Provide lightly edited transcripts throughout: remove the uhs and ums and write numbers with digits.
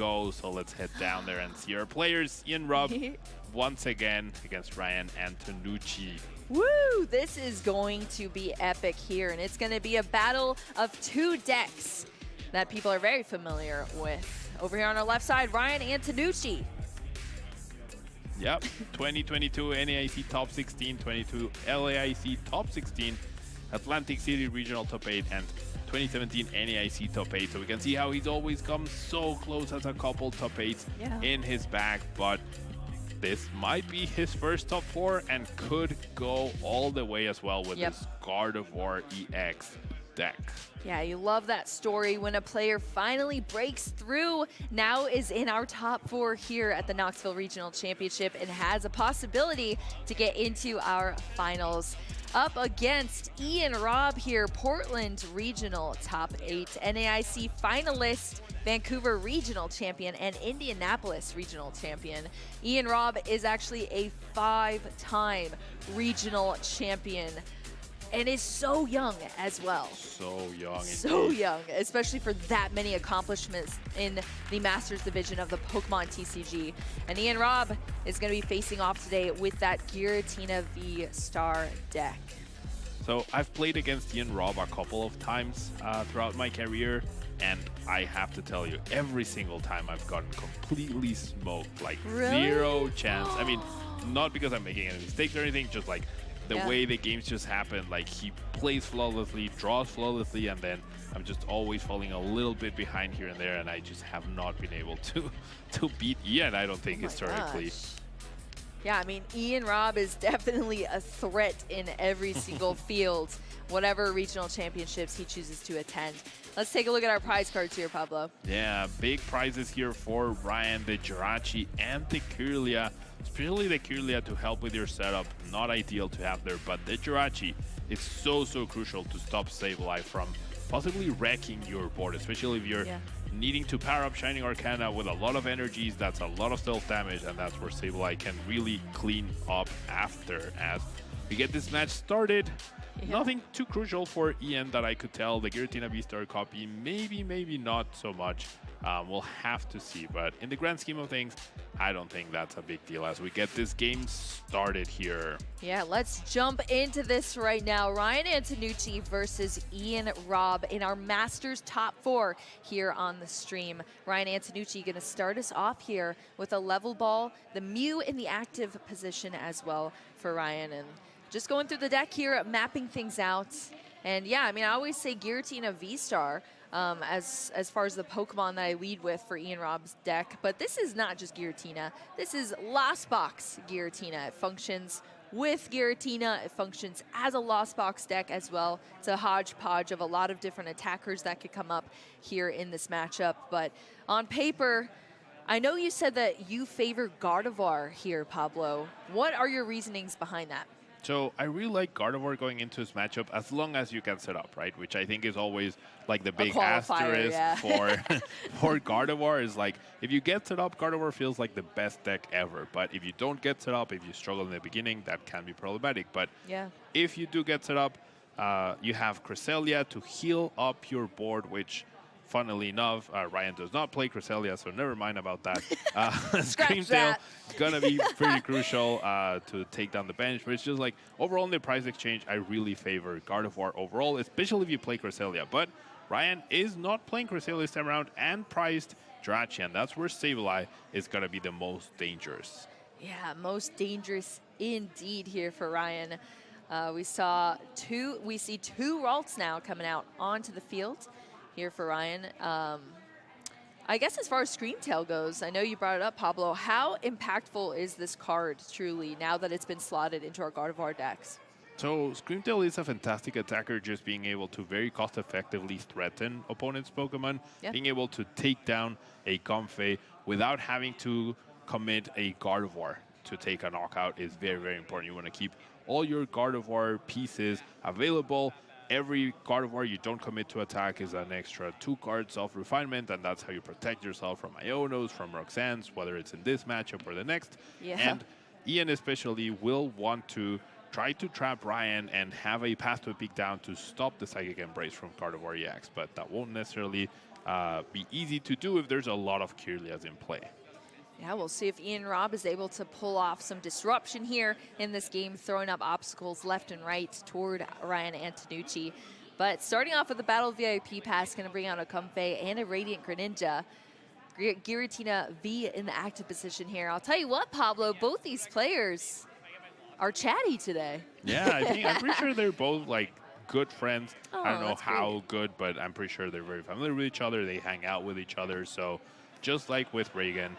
go. So let's head down there and see our players. Ian Robb once again against Ryan Antonucci. Woo! This is going to be epic here, and it's going to be a battle of two decks that people are very familiar with. Over here on our left side, Ryan Antonucci. Yep, 2022 NAIC Top 16, 22 LAIC Top 16, Atlantic City Regional Top 8, and 2017 NAIC Top 8. So we can see how he's always come so close as a couple Top 8s in his bag, but this might be his first Top 4 and could go all the way as well with this Gardevoir EX deck. Yeah, you love that story when a player finally breaks through, now is in our top 4 here at the Knoxville Regional Championship and has a possibility to get into our finals. Up against Ian Robb here, Portland Regional Top 8, NAIC finalist, Vancouver Regional Champion, and Indianapolis Regional Champion. Ian Robb is actually a 5-time Regional Champion and is so young as well. So young. So young, especially for that many accomplishments in the Masters division of the Pokemon TCG. And Ian Robb is going to be facing off today with that Giratina V-Star deck. So I've played against Ian Robb a couple of times throughout my career, and I have to tell you, every single time I've gotten completely smoked, like zero chance. I mean, not because I'm making any mistakes or anything, just like the way the games just happen. Like, he plays flawlessly, draws flawlessly, and then I'm just always falling a little bit behind here and there, and I just have not been able to beat Ian, I don't think, historically. Yeah, I mean, Ian Robb is definitely a threat in every single field, whatever regional championships he chooses to attend. Let's take a look at our prize cards here, Pablo. Yeah, big prizes here for Ryan, the Jirachi, and the Kirlia. Especially the Kirlia to help with your setup. Not ideal to have there, but the Jirachi is so crucial to stop Sableye from possibly wrecking your board, especially if you're needing to power up Shining Arcana with a lot of energies. That's a lot of stealth damage, and that's where Sableye can really clean up after. As we get this match started, nothing too crucial for Ian that I could tell. The Giratina V-Star copy, maybe not so much. We'll have to see, but in the grand scheme of things, I don't think that's a big deal as we get this game started here. Yeah, let's jump into this right now. Ryan Antonucci versus Ian Robb in our Masters Top 4 here on the stream. Ryan Antonucci going to start us off here with a level ball, the Mew in the active position as well for Ryan, and just going through the deck here, mapping things out. And yeah, I mean, I always say Giratina V-Star as far as the Pokemon that I lead with for Ian Robb's deck. But this is not just Giratina. This is Lost Box Giratina. It functions with Giratina. It functions as a Lost Box deck as well. It's a hodgepodge of a lot of different attackers that could come up here in this matchup. But on paper, I know you said that you favor Gardevoir here, Pablo. What are your reasonings behind that? So I really like Gardevoir going into this matchup as long as you can set up, right? Which I think is always like the big asterisk for Gardevoir is like, if you get set up, Gardevoir feels like the best deck ever. But if you don't get set up, if you struggle in the beginning, that can be problematic. But if you do get set up, you have Cresselia to heal up your board, which funnily enough, Ryan does not play Cresselia, so never mind about that. Screamtail is going to be pretty crucial to take down the bench, but it's just like, overall in the price exchange, I really favor Gardevoir overall, especially if you play Cresselia. But Ryan is not playing Cresselia this time around and priced Jirachi, and that's where Sableye is going to be the most dangerous. Yeah, most dangerous indeed here for Ryan. We see two Ralts now coming out onto the field here for Ryan. I guess as far as Screamtail goes, I know you brought it up, Pablo. How impactful is this card truly now that it's been slotted into our Gardevoir decks? So Screamtail is a fantastic attacker, just being able to very cost-effectively threaten opponents' Pokemon, being able to take down a Comfey without having to commit a Gardevoir to take a knockout is very important. You want to keep all your Gardevoir pieces available. Every Gardevoir you don't commit to attack is an extra 2 cards of refinement, and that's how you protect yourself from Ionos, from Roxanne's, whether it's in this matchup or the next. And Ian especially will want to try to trap Ryan and have a path to a peak down to stop the Psychic Embrace from Gardevoir EX, but that won't necessarily be easy to do if there's a lot of Kirlias in play. Yeah, we'll see if Ian Robb is able to pull off some disruption here in this game, throwing up obstacles left and right toward Ryan Antonucci. But starting off with the Battle VIP pass, going to bring out a Comfey and a Radiant Greninja. Giratina V in the active position here. I'll tell you what, Pablo, both these players are chatty today. Yeah, I'm pretty sure they're both like good friends. Oh, I don't know how great. good, but I'm pretty sure they're very familiar with each other. They hang out with each other. So just like with Reagan,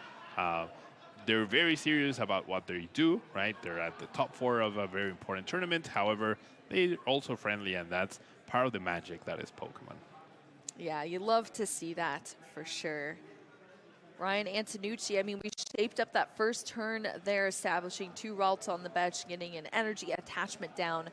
they're very serious about what they do, right? They're at the top 4 of a very important tournament. However, they're also friendly, and that's part of the magic that is Pokemon. Yeah, you love to see that for sure. Ryan Antonucci, I mean, we shaped up that first turn there, establishing 2 Ralts on the bench, getting an energy attachment down.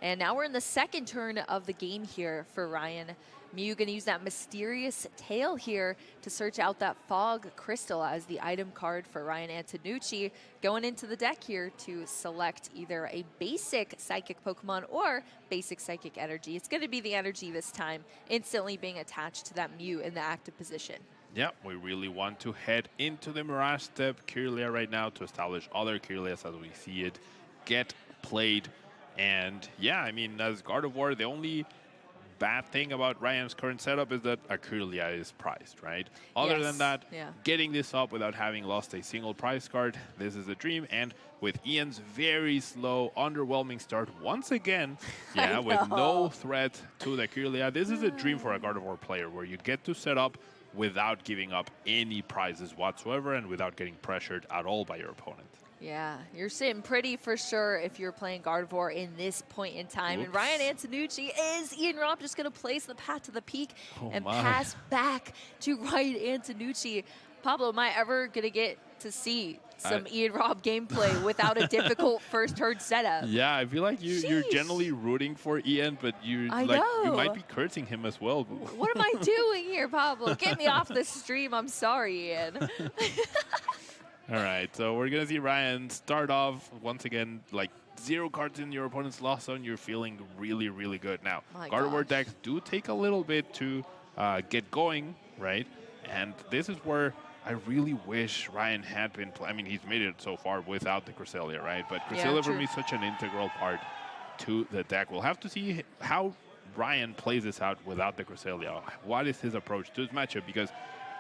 And now we're in the second turn of the game here for Ryan. Mew going to use that Mysterious Tail here to search out that Fog Crystal as the item card for Ryan Antonucci. Going into the deck here to select either a basic Psychic Pokemon or basic Psychic Energy. It's going to be the Energy this time, instantly being attached to that Mew in the active position. Yeah, we really want to head into the Mirage Step Kirlia right now to establish other Kirlias as we see it get played. And yeah, I mean, as Gardevoir, the only bad thing about Ryan's current setup is that a Kirlia is priced, right? Other than that, getting this up without having lost a single prize card, this is a dream. And with Ian's very slow, underwhelming start once again, yeah, with no threat to the Kirlia, this is a dream for a Gardevoir player where you get to set up without giving up any prizes whatsoever and without getting pressured at all by your opponent. Yeah, you're sitting pretty for sure if you're playing Gardevoir in this point in time. Oops. And Ryan Antonucci is Ian Robb just going to place the path to the peak and my. pass back to Ryan Antonucci. Pablo, am I ever going to get to see some Ian Robb gameplay without a difficult first turn setup? Yeah, I feel like you're generally rooting for Ian, but you might be cursing him as well. What am I doing here, Pablo? Get me off the stream. I'm sorry, Ian. All right, so we're going to see Ryan start off once again, like 0 cards in your opponent's loss zone. You're feeling really, really good. Now, Gardevoir decks do take a little bit to get going, right? And this is where I really wish Ryan had been I mean, he's made it so far without the Cresselia, right? But Cresselia for me is such an integral part to the deck. We'll have to see how Ryan plays this out without the Cresselia. What is his approach to this matchup? Because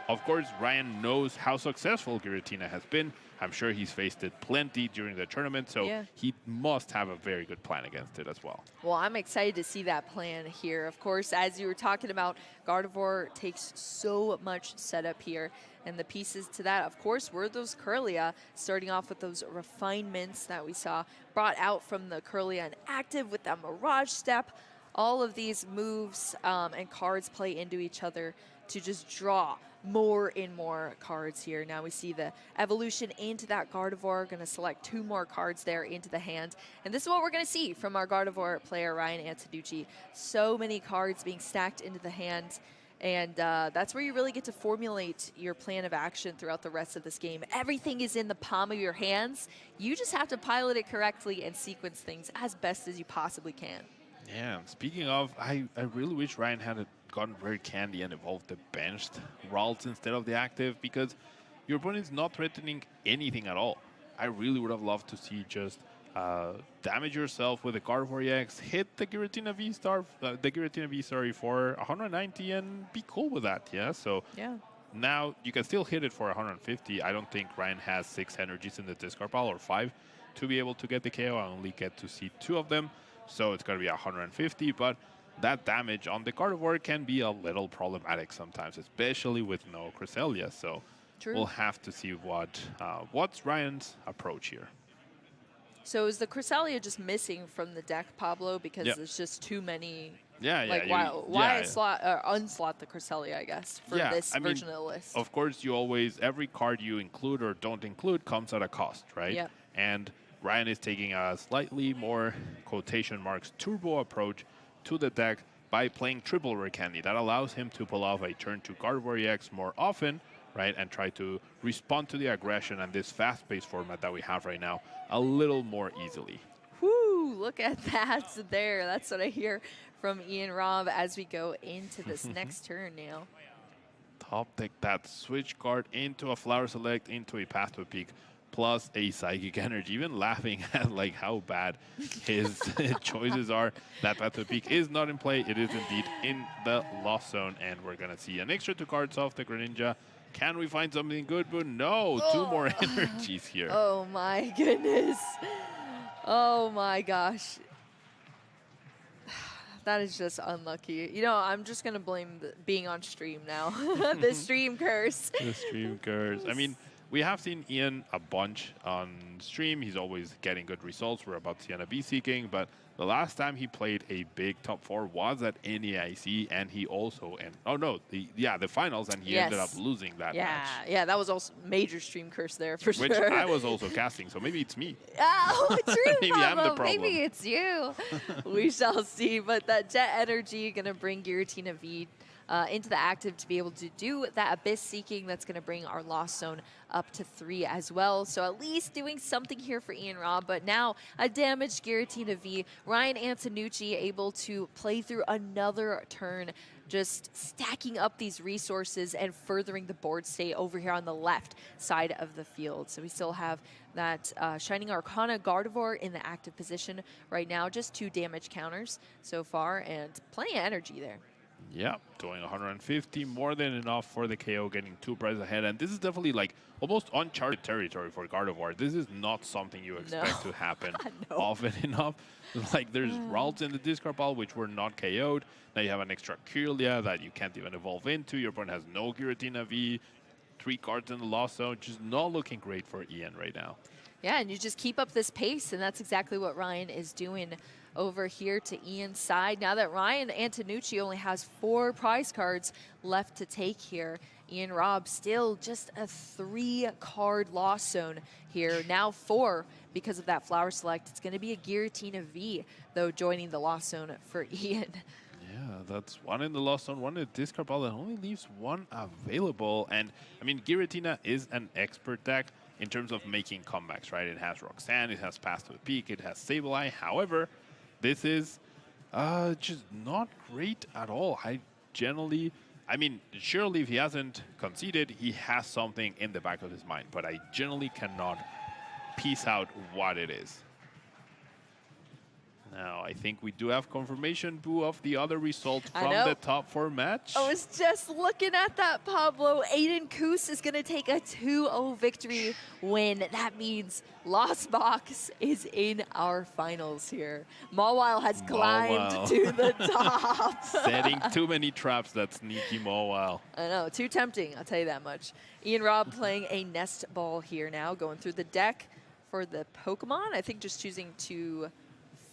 of course, Ryan knows how successful Giratina has been. I'm sure he's faced it plenty during the tournament, so he must have a very good plan against it as well. Well, I'm excited to see that plan here. Of course, as you were talking about, Gardevoir takes so much setup here. And the pieces to that, of course, were those Kirlia, starting off with those refinements that we saw brought out from the Kirlia and active with that Mirage Step. All of these moves and cards play into each other to just draw more and more cards here. Now we see the evolution into that Gardevoir. Going to select 2 more cards there into the hand. And this is what we're going to see from our Gardevoir player, Ryan Antonucci. So many cards being stacked into the hand. And that's where you really get to formulate your plan of action throughout the rest of this game. Everything is in the palm of your hands. You just have to pilot it correctly and sequence things as best as you possibly can. Yeah, speaking of, I really wish Ryan had gotten Rare Candy and evolved the benched Ralts instead of the active, because your opponent's not threatening anything at all. I really would have loved to see just damage yourself with the Gardevoir EX, hit the Giratina V for 190 and be cool with that, yeah? So now you can still hit it for 150. I don't think Ryan has 6 energies in the discard pile or 5 to be able to get the KO. I only get to see 2 of them, so it's going to be 150, but that damage on the Gardevoir can be a little problematic sometimes, especially with no Cresselia. So we'll have to see what's Ryan's approach here. So is the Cresselia just missing from the deck, Pablo, because there's just too many? Why unslot the Cresselia, I guess, for this version of the list? Of course, every card you include or don't include comes at a cost, right? Yep. And Ryan is taking a slightly more, quotation marks, turbo approach to the deck by playing triple Rare Candy. That allows him to pull off a turn to Gardevoir EX more often, right, and try to respond to the aggression and this fast-paced format that we have right now a little more easily. Whoo, look at that there. That's what I hear from Ian Robb as we go into this next turn now. top deck that switch card into a Flower Select, into a Path to a Peak, plus a Psychic Energy. Even laughing at like how bad his choices are. That Path to a Peak is not in play. It is indeed in the Lost Zone, and we're going to see an extra 2 cards off the Greninja. Can we find something good? But no, 2 more energies here. Oh my goodness. Oh my gosh. That is just unlucky. You know, I'm just going to blame being on stream now. The stream curse. The stream curse. I mean, we have seen Ian a bunch on stream. He's always getting good results. We're about to see B Seeking, but the last time he played a big top 4 was at NAIC, and he also, the finals, and he ended up losing that match. Yeah, that was also major stream curse there for sure. Which I was also casting, so maybe it's me. Oh, true. Maybe I'm the problem. Maybe it's you. We shall see. But that Jet Energy going to bring Giratina V into the active to be able to do that Abyss Seeking. That's going to bring our Lost Zone up to 3 as well. So at least doing something here for Ian Robb. But now a damaged Giratina V. Ryan Antonucci able to play through another turn, just stacking up these resources and furthering the board state over here on the left side of the field. So we still have that Shining Arcana Gardevoir in the active position right now. Just 2 damage counters so far, and plenty of energy there. Yeah, doing 150, more than enough for the KO, getting 2 prizes ahead. And this is definitely like almost uncharted territory for Gardevoir. This is not something you expect to happen often enough. Like there's Ralts in the discard pile, which were not KO'd. Now you have an extra Kirlia that you can't even evolve into. Your opponent has no Giratina V, 3 cards in the Lost Zone. Just not looking great for Ian right now. Yeah, and you just keep up this pace, and that's exactly what Ryan is doing over here to Ian's side. Now that Ryan Antonucci only has 4 prize cards left to take here, Ian Robb still just a 3-card Lost Zone here. Now 4 because of that Flower Select. It's going to be a Giratina V, though, joining the Lost Zone for Ian. Yeah, that's 1 in the Lost Zone, 1 in the discard pile, that only leaves 1 available. And, I mean, Giratina is an expert deck in terms of making comebacks, right? It has Roxanne, it has Path to the Peak, it has Sableye. However, this is just not great at all. I mean, surely if he hasn't conceded, he has something in the back of his mind, but I generally cannot piece out what it is. Now, I think we do have confirmation, Boo, of the other results from the top 4 match. I was just looking at that, Pablo. Aiden Koos is going to take a 2-0 victory win. That means Lost Box is in our finals here. Mawile has climbed to the top. Setting too many traps, that sneaky Mawile. I know, too tempting, I'll tell you that much. Ian Robb playing a Nest Ball here now, going through the deck for the Pokemon. I think just choosing to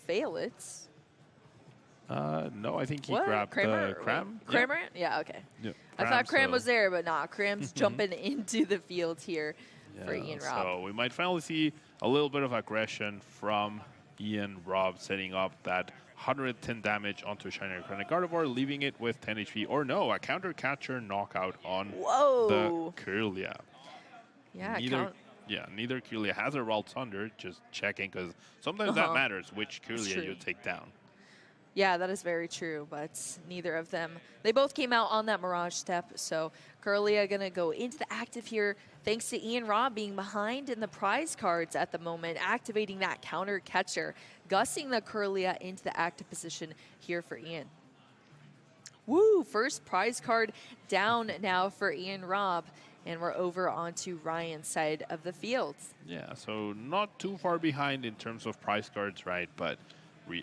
fail it. No, I think he grabbed Cram. Kramer? Yeah, okay. Yeah, I thought Cram was there, but nah, Cram's jumping into the field here for Ian Robb. So we might finally see a little bit of aggression from Ian Robb, setting up that 110 damage onto Shiny Arcana Gardevoir, leaving it with 10 HP. Or no, a counter catcher knockout on the Kirlia. Yeah, neither Kirlia has a Ralts Thunder, just checking, because sometimes that matters, which Kirlia you take down. Yeah, that is very true, but neither of them. They both came out on that Mirage step, so Kirlia going to go into the active here, thanks to Ian Robb being behind in the prize cards at the moment, activating that counter catcher, gussing the Kirlia into the active position here for Ian. Woo, first prize card down now for Ian Robb. And we're over onto Ryan's side of the field. Yeah, so not too far behind in terms of prize cards, right? But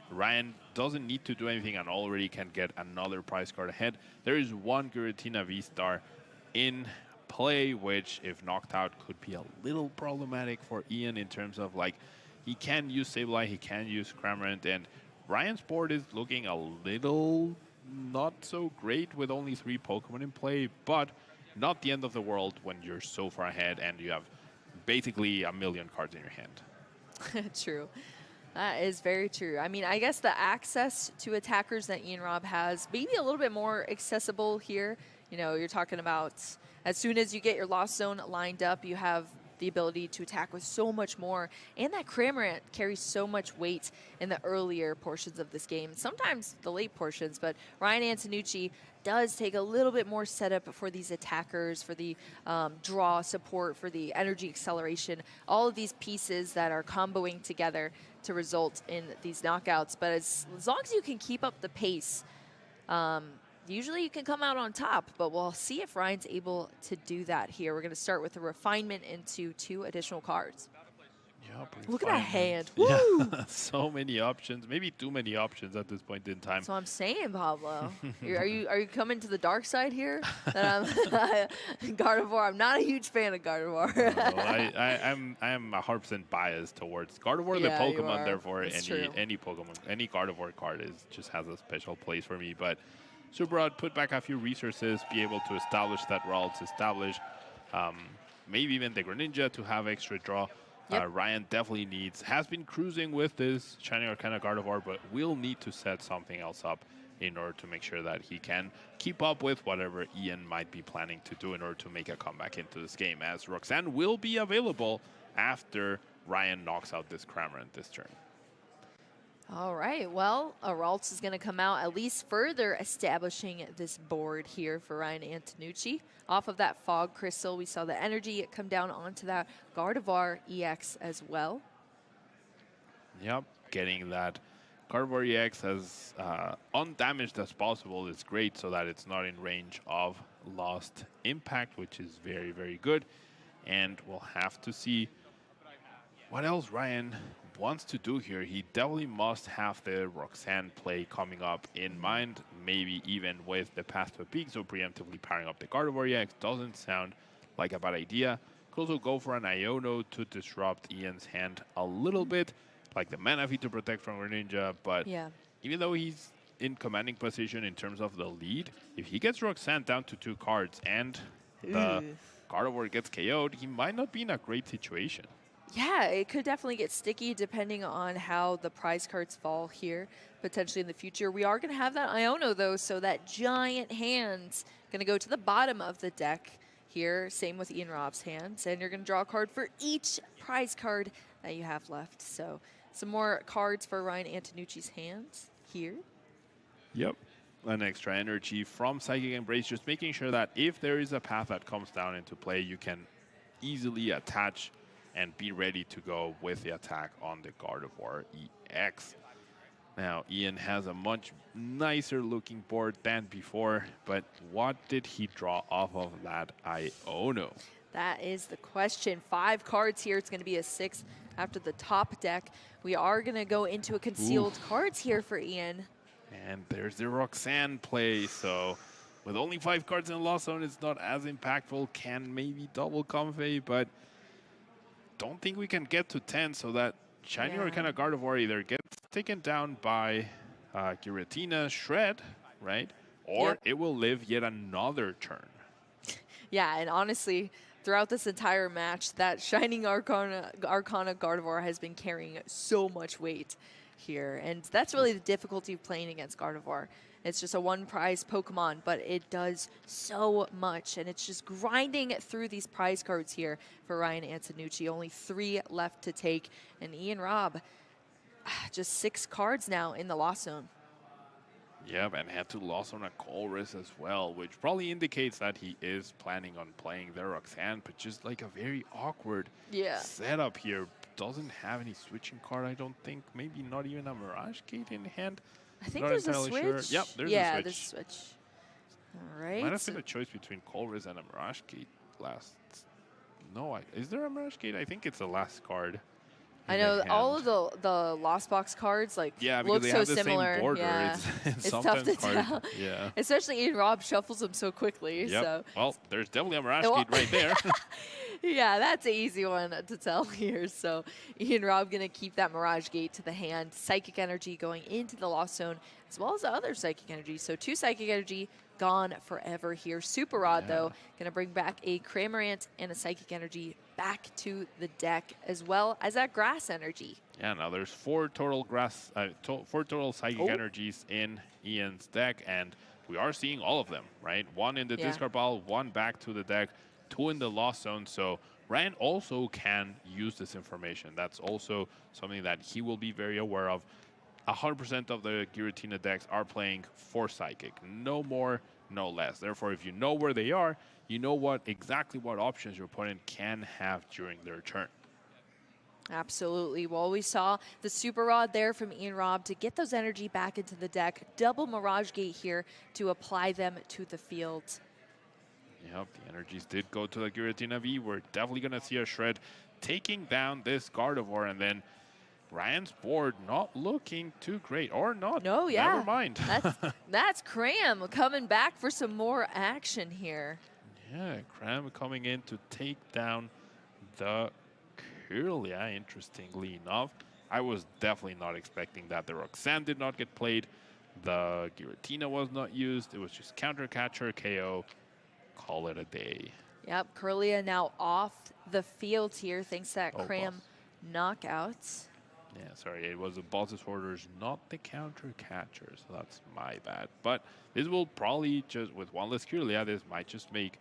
Ryan doesn't need to do anything and already can get another prize card ahead. There is 1 Giratina V-Star in play, which, if knocked out, could be a little problematic for Ian in terms of, like, he can use Sableye, he can use Cramorant, and Ryan's board is looking a little not so great with only 3 Pokemon in play, but not the end of the world when you're so far ahead and you have basically a million cards in your hand. True. That is very true. I mean, I guess the access to attackers that Ian Robb has, maybe a little bit more accessible here. You know, you're talking about as soon as you get your Lost Zone lined up, you have the ability to attack with so much more. And that Cramorant carries so much weight in the earlier portions of this game. Sometimes the late portions, but Ryan Antonucci does take a little bit more setup for these attackers, for the draw support, for the energy acceleration, all of these pieces that are comboing together to result in these knockouts. But as long as you can keep up the pace, usually you can come out on top, but we'll see if Ryan's able to do that here. We're going to start with a refinement into 2 additional cards. Yep, look at that hand. Yeah. Woo! So many options, maybe too many options at this point in time. That's what I'm saying, Pablo. are you coming to the dark side here? That I'm Gardevoir. I'm not a huge fan of Gardevoir. No, I am 100% biased towards Gardevoir, Yeah, the you Pokemon. are. Therefore, It's any Pokemon, any Gardevoir card just has a special place for me. But Super Rod put back a few resources, be able to establish that Ralts, establish maybe even the Greninja to have extra draw. Yep. Ryan definitely has been cruising with this Shining Arcana Gardevoir, but will need to set something else up in order to make sure that he can keep up with whatever Ian might be planning to do in order to make a comeback into this game, as Roxanne will be available after Ryan knocks out this Cramorant this turn. All right, well, Ralts is going to come out, at least further establishing this board here for Ryan Antonucci. Off of that Fog Crystal, we saw the energy come down onto that Gardevoir EX as well. Yep, getting that Gardevoir EX as undamaged as possible is great so that it's not in range of lost impact, which is very, very good. And we'll have to see what else Ryan wants to do here. He definitely must have the Roxanne play coming up in mind, maybe even with the Path to a Peak, so preemptively powering up the Gardevoir EX doesn't sound like a bad idea. Could also go for an Iono to disrupt Ian's hand a little bit, like the Manaphy to protect from Greninja, but even though he's in commanding position in terms of the lead, if he gets Roxanne down to 2 cards and the Gardevoir gets KO'd, he might not be in a great situation. Yeah, it could definitely get sticky depending on how the prize cards fall here, potentially in the future. We are going to have that Iono, though, so that giant hand's going to go to the bottom of the deck here. Same with Ian Robb's hands. And you're going to draw a card for each prize card that you have left. So some more cards for Ryan Antonucci's hands here. Yep. An extra energy from Psychic Embrace, just making sure that if there is a path that comes down into play, you can easily attach and be ready to go with the attack on the Gardevoir EX. Now, Ian has a much nicer looking board than before, but what did he draw off of that Iono? That is the question. 5 cards here. It's going to be a 6 after the top deck. We are going to go into a concealed cards here for Ian. And there's the Roxanne play, so with only 5 cards in the Lost Zone, it's not as impactful. Can maybe double Comfey, but don't think we can get to 10, so that Shiny Arcana Gardevoir either gets taken down by Giratina Shred, right? Or it will live yet another turn. Yeah, and honestly, throughout this entire match, that Shining Arcana Gardevoir has been carrying so much weight here. And that's really the difficulty of playing against Gardevoir. It's just a one-prize Pokemon, but it does so much. And it's just grinding through these prize cards here for Ryan Antonucci. Only 3 left to take. And Ian Robb, just 6 cards now in the Lost Zone. Yep, and had to loss on a Colress as well, which probably indicates that he is planning on playing the Roxanne, but just like a very awkward setup here. Doesn't have any switching card, I don't think. Maybe not even a Mirage Gate in hand. I think there's a switch. Sure. Yep, there's a switch. Yeah, there's a switch. All right. Might have been a choice between Colress and a Mirage Gate last. No, is there a Mirage Gate? I think it's the last card. I know all of the Lost Box cards look so similar. Same border. Yeah, it's tough to tell. Yeah, especially Ian Robb shuffles them so quickly. Yep. So well, there's definitely a Mirage Gate right there. Yeah, that's an easy one to tell here. So Ian Robb going to keep that Mirage Gate to the hand. Psychic Energy going into the Lost Zone, as well as the other Psychic Energy. So 2 Psychic Energy gone forever here. Super Rod, though, going to bring back a Cramorant and a Psychic Energy back to the deck, as well as that Grass Energy. Yeah, now there's 4 total Psychic Energies in Ian's deck, and we are seeing all of them, right? 1 in the discard pile, 1 back to the deck, 2 in the Lost Zone. So Ryan also can use this information. That's also something that he will be very aware of. 100% of the Giratina decks are playing 4 Psychic. No more no less. Therefore, if you know where they are, you know exactly what options your opponent can have during their turn. Absolutely. Well, we saw the Super Rod there from Ian Robb to get those energy back into the deck. Double Mirage Gate here to apply them to the field. Yep, the energies did go to the Giratina V. We're definitely going to see a Shred taking down this Gardevoir, and then Ryan's board not looking too great, or not. No, yeah. Never mind. That's Cram coming back for some more action here. Yeah, Cram coming in to take down the Kirlia, interestingly enough. I was definitely not expecting that. The Roxanne did not get played. The Giratina was not used. It was just counter catcher, KO. Call it a day. Yep, Kirlia now off the field here thanks to that Cram knockout. Yeah, sorry, it was the boss's orders, not the counter catcher, so that's my bad. But this will probably just, with one less Kirlia, this might just make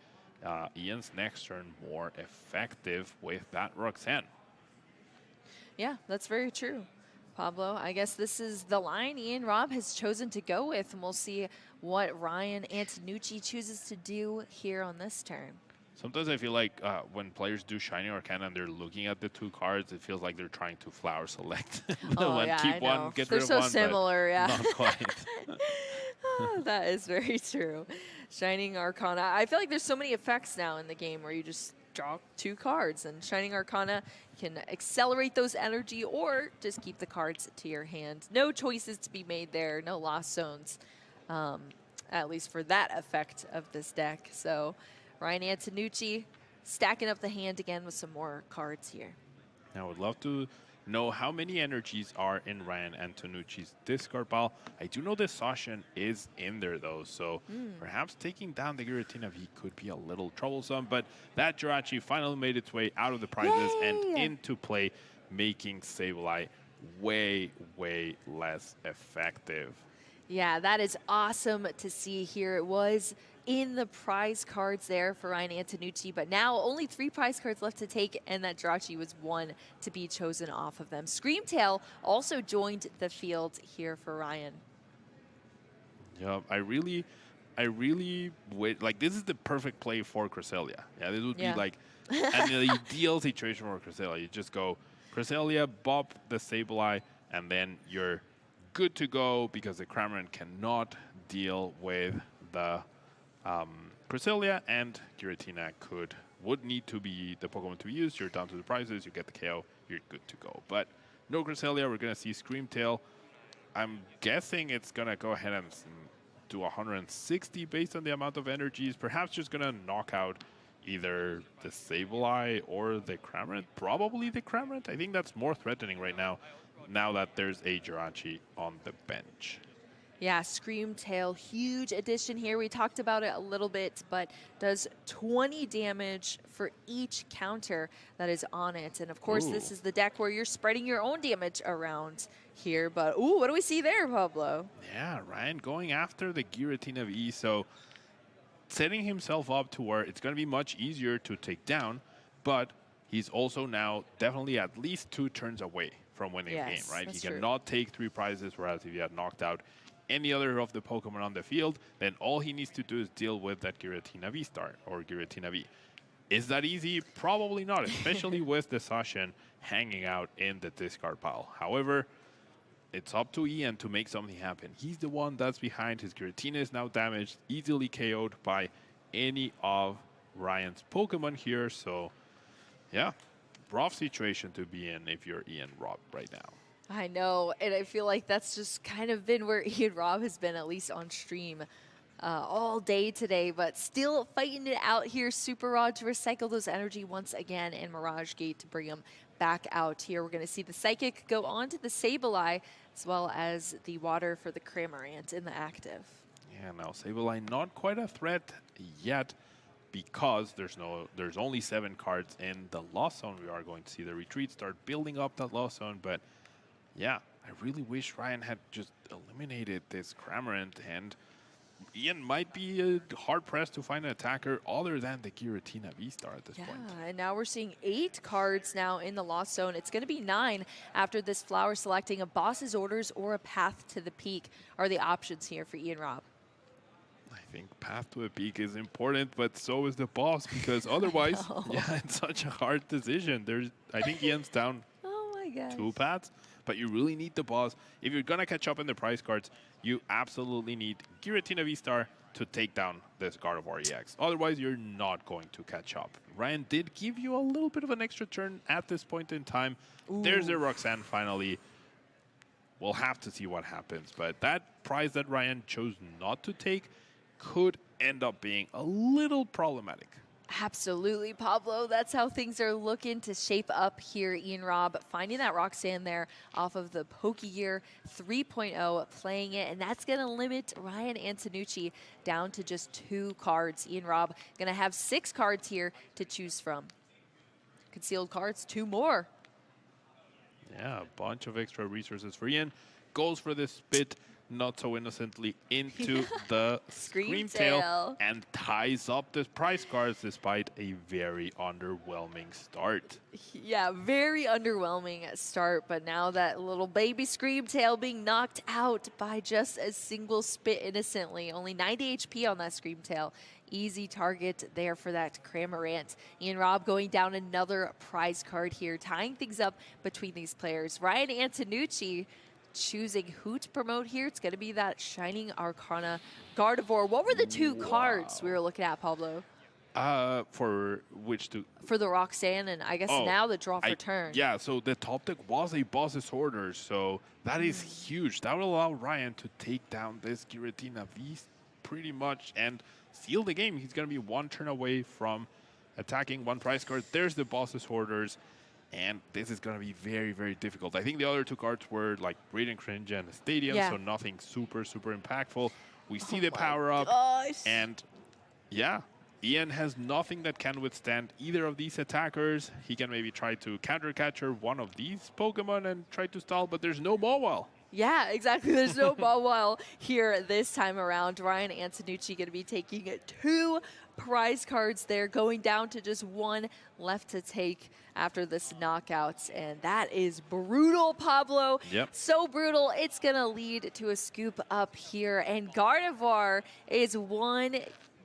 Ian's next turn more effective with that Roxanne. Yeah, that's very true, Pablo. I guess this is the line Ian Robb has chosen to go with, and we'll see what Ryan Antonucci chooses to do here on this turn. Sometimes I feel like when players do Shining Arcana and they're looking at the two cards, it feels like they're trying to flower select. Oh, yeah, keep I know. one, get they're rid of so one, similar, yeah. Not quite. Oh, that is very true. Shining Arcana. I feel like there's so many effects now in the game where you just draw two cards, and Shining Arcana can accelerate those energy or just keep the cards to your hand. No choices to be made there, no lost zones, at least for that effect of this deck. So Ryan Antonucci stacking up the hand again with some more cards here. I would love to know how many energies are in Ryan Antonucci's discard pile. I do know the Sashin is in there though, so perhaps taking down the Giratina V could be a little troublesome, but that Jirachi finally made its way out of the prizes and into play, making Sableye way, way less effective. Yeah, that is awesome to see here. It was in the prize cards there for Ryan Antonucci, but now only 3 prize cards left to take, and that Jirachi was one to be chosen off of them. Screamtail also joined the field here for Ryan. Yeah, I really wait. Like, this is the perfect play for Cresselia. Yeah, this would be like an ideal situation for Cresselia. You just go Cresselia, bop the Sableye, and then you're good to go because the Cramorant cannot deal with the Cresselia, and Giratina would need to be the Pokemon to be used. You're down to the prizes, you get the KO, you're good to go. But no Cresselia, we're going to see Screamtail. I'm guessing it's going to go ahead and do 160 based on the amount of energies. Perhaps just going to knock out either the Sableye or the Cramorant. Probably the Cramorant. I think that's more threatening right now that there's a Jirachi on the bench. Yeah, Screamtail, huge addition here. We talked about it a little bit, but does 20 damage for each counter that is on it. And of course, this is the deck where you're spreading your own damage around here. But, what do we see there, Pablo? Yeah, Ryan going after the Giratina V. So setting himself up to where it's going to be much easier to take down, but he's also now definitely at least 2 turns away from winning the game, right? He cannot take 3 prizes, whereas if he had knocked out any other of the Pokemon on the field, then all he needs to do is deal with that Giratina V-Star or Giratina V. Is that easy? Probably not, especially with the Sashin hanging out in the discard pile. However, it's up to Ian to make something happen. He's the one that's behind. His Giratina is now damaged, easily KO'd by any of Ryan's Pokemon here. So, yeah, rough situation to be in if you're Ian Robb right now. I know, and I feel like that's just kind of been where Ian Robb has been, at least on stream, all day today, but still fighting it out here. Super Rod to recycle those energy once again, and Mirage Gate to bring them back out here. We're going to see the Psychic go on to the Sableye, as well as the Water for the Cramorant in the active. Yeah, now Sableye not quite a threat yet, because there's only 7 cards in the Lost Zone. We are going to see the Retreat start building up that Lost Zone, but yeah, I really wish Ryan had just eliminated this Cramorant, and Ian might be hard-pressed to find an attacker other than the Giratina V-Star at this point. Yeah, and now we're seeing 8 cards now in the Lost Zone. It's going to be 9 after this flower selecting a boss's orders or a path to the peak are the options here for Ian Robb. I think path to a peak is important, but so is the boss, because otherwise, yeah, it's such a hard decision. I think Ian's down Oh my gosh. 2 paths, but you really need the boss. If you're going to catch up in the prize cards, you absolutely need Giratina V-Star to take down this Gardevoir EX. Otherwise, you're not going to catch up. Ryan did give you a little bit of an extra turn at this point in time. Ooh. There's the Roxanne finally. We'll have to see what happens, but that prize that Ryan chose not to take could end up being a little problematic. Absolutely, Pablo. That's how things are looking to shape up here. Ian Robb finding that Roxanne there off of the Pokegear 3.0, playing it, and that's going to limit Ryan Antonucci down to just 2 cards. Ian Robb going to have 6 cards here to choose from. Concealed cards, 2 more. Yeah, a bunch of extra resources for Ian. Goes for this spit, not so innocently, into the Screamtail and ties up the prize cards despite a very underwhelming start. Yeah, very underwhelming start, but now that little baby Screamtail being knocked out by just a single spit innocently. Only 90 HP on that Screamtail. Easy target there for that Cramorant. Ian Robb going down another prize card here, tying things up between these players. Ryan Antonucci choosing who to promote here. It's going to be that Shining Arcana Gardevoir. What were the 2 cards we were looking at, Pablo? For which 2? For the Roxanne, and I guess now the draw for turn. Yeah, so the top deck was a boss's order, so that is huge. That will allow Ryan to take down this Giratina V pretty much and seal the game. He's going to be 1 turn away from attacking 1 prize card. There's the boss's orders. And this is going to be very, very difficult. I think the other 2 cards were like Radiant Cringe and Stadium, so nothing super, super impactful. We see the power up. And yeah, Ian has nothing that can withstand either of these attackers. He can maybe try to counter catcher one of these Pokemon and try to stall, but there's no Mawile. Yeah, exactly. There's no Mawile here this time around. Ryan Antonucci going to be taking 2 prize cards there, going down to just 1 left to take after this knockout, and that is brutal, Pablo. Yep. So brutal, it's going to lead to a scoop up here, and Gardevoir is 1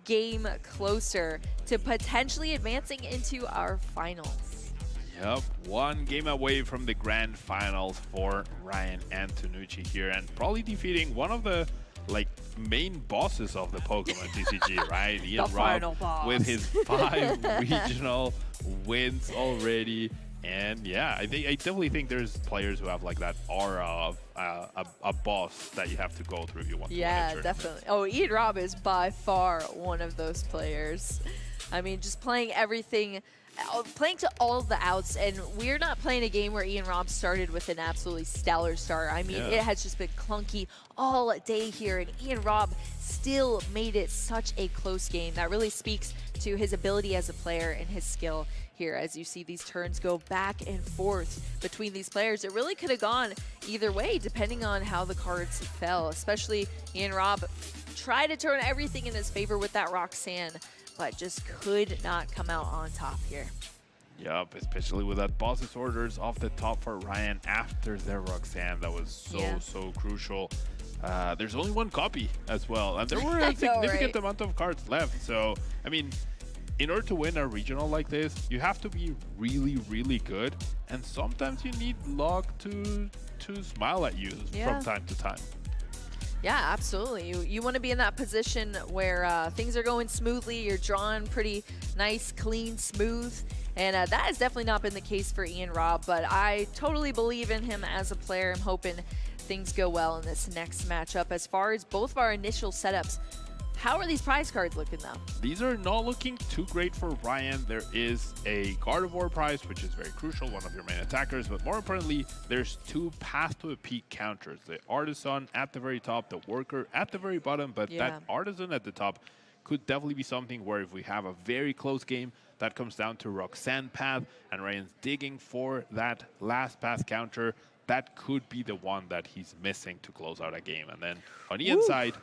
game closer to potentially advancing into our finals. Yep, 1 game away from the grand finals for Ryan Antonucci here, and probably defeating one of the main bosses of the Pokemon TCG, right? Ian Robb with his 5 regional wins already. And yeah, I definitely think there's players who have like that aura of a boss that you have to go through if you want to win a tournament. Definitely. Oh, Ian Robb is by far one of those players. I mean, just playing everything, playing to all of the outs, and we're not playing a game where Ian Robb started with an absolutely stellar start. I mean, it has just been clunky all day here, and Ian Robb still made it such a close game. That really speaks to his ability as a player and his skill here. As you see these turns go back and forth between these players, it really could have gone either way depending on how the cards fell, especially Ian Robb tried to turn everything in his favor with that Roxanne, but just could not come out on top here. Yup, especially with that boss's orders off the top for Ryan after their Roxanne. That was so crucial. There's only 1 copy as well, and there were a significant amount of cards left. So, I mean, in order to win a regional like this, you have to be really, really good, and sometimes you need luck to smile at you from time to time. Yeah, absolutely. You want to be in that position where things are going smoothly, you're drawing pretty nice, clean, smooth, and that has definitely not been the case for Ian Robb, but I totally believe in him as a player. I'm hoping things go well in this next matchup. As far as both of our initial setups, how are these prize cards looking though? These are not looking too great for Ryan. There is a Gardevoir prize, which is very crucial, one of your main attackers, but more importantly, there's 2 path to a peak counters. The Artisan at the very top, the Worker at the very bottom, but that Artisan at the top could definitely be something where if we have a very close game, that comes down to Roxanne path, and Ryan's digging for that last path counter. That could be the one that he's missing to close out a game. And then on the inside,